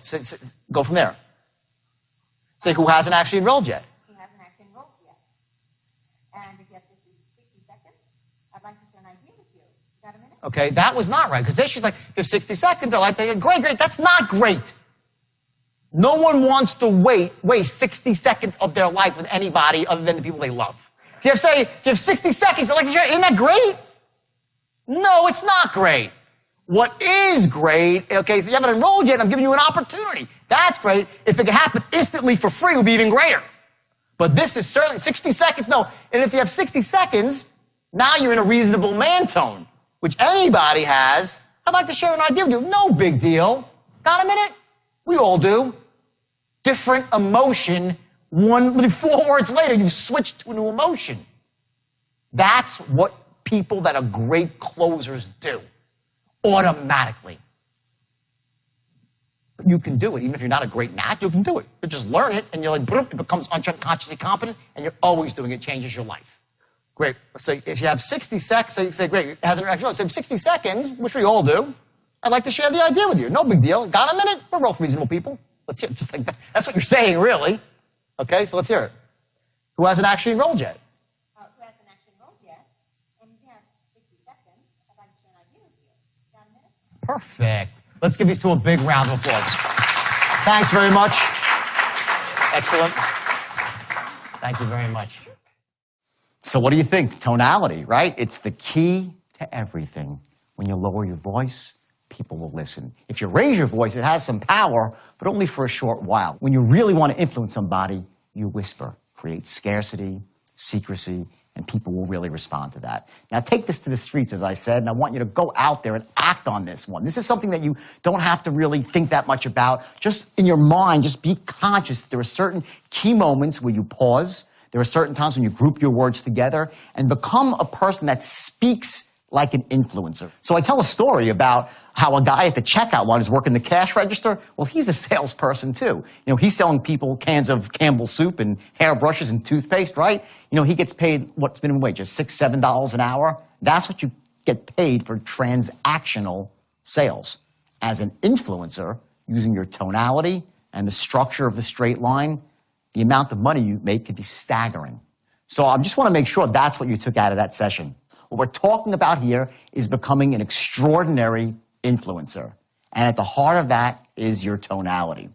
Go from there. Say, who hasn't actually enrolled yet? Who hasn't actually enrolled yet. And if you have 60 seconds, I'd like to share an idea with you. You got a minute? Okay, that was not right, because then she's like, you have 60 seconds, I like that. Great, that's not great. No one wants to waste 60 seconds of their life with anybody other than the people they love. So you have 60 seconds, I like to share, isn't that great? No, it's not great. What is great, okay, so you haven't enrolled yet, I'm giving you an opportunity. That's great. If it could happen instantly for free, it would be even greater. But this is certainly 60 seconds, no. And if you have 60 seconds, now you're in a reasonable man tone, which anybody has. I'd like to share an idea with you. No big deal. Got a minute? We all do. Different emotion. 4 words later, you've switched to a new emotion. That's what people that are great closers do. Automatically. But you can do it. Even if you're not a great nat, you can do it. You just learn it, and you're like, boom, it becomes unconsciously competent, and you're always doing it. Changes your life. Great. So if you have 60 seconds, say, great, it hasn't actually, so 60 seconds, which we all do, I'd like to share the idea with you. No big deal. Got a minute? We're both reasonable people. Let's hear it. Just like that. That's what you're saying, really. Okay, so let's hear it. Who hasn't actually enrolled yet? Who hasn't actually enrolled yet? And if you have 60 seconds, I'd like to share an idea with you. Got a minute? Perfect. Let's give these two a big round of applause. Thanks very much. Excellent. Thank you very much. So what do you think? Tonality, right? It's the key to everything. When you lower your voice, people will listen. If you raise your voice, it has some power, but only for a short while. When you really want to influence somebody, you whisper. Create scarcity, secrecy, and people will really respond to that. Now take this to the streets, as I said, and I want you to go out there and act on this one. This is something that you don't have to really think that much about. Just in your mind, just be conscious. There are certain key moments where you pause. There are certain times when you group your words together and become a person that speaks like an influencer. So I tell a story about how a guy at the checkout line is working the cash register. Well, he's a salesperson too. He's selling people cans of Campbell's soup and hairbrushes and toothpaste, right? He gets paid, what's minimum wage, just $6, $7 an hour. That's what you get paid for transactional sales. As an influencer, using your tonality and the structure of the straight line, the amount of money you make could be staggering. So I just want to make sure that's what you took out of that session. What we're talking about here is becoming an extraordinary influencer. And at the heart of that is your tonality.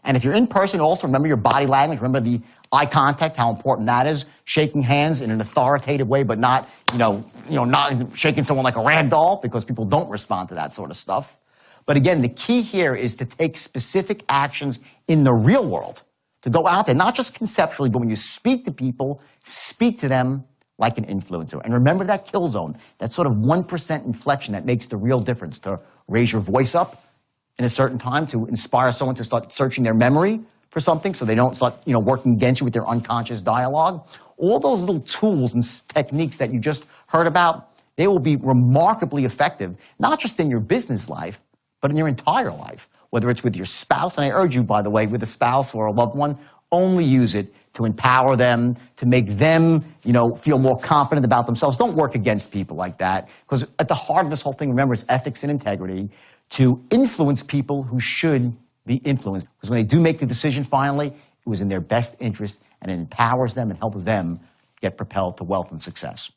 And if you're in person, also remember your body language. Remember the eye contact, how important that is. Shaking hands in an authoritative way, but not, not shaking someone like a rag doll, because people don't respond to that sort of stuff. But again, the key here is to take specific actions in the real world. To go out there, not just conceptually, but when you speak to people, speak to them like an influencer. And remember that kill zone, that sort of 1% inflection that makes the real difference, to raise your voice up in a certain time, to inspire someone to start searching their memory for something so they don't start, working against you with their unconscious dialogue. All those little tools and techniques that you just heard about, they will be remarkably effective, not just in your business life, but in your entire life, whether it's with your spouse. And I urge you, by the way, with a spouse or a loved one, only use it to empower them, to make them, feel more confident about themselves. Don't work against people like that, because at the heart of this whole thing, remember, is ethics and integrity, to influence people who should be influenced. Because when they do make the decision finally, it was in their best interest, and it empowers them and helps them get propelled to wealth and success.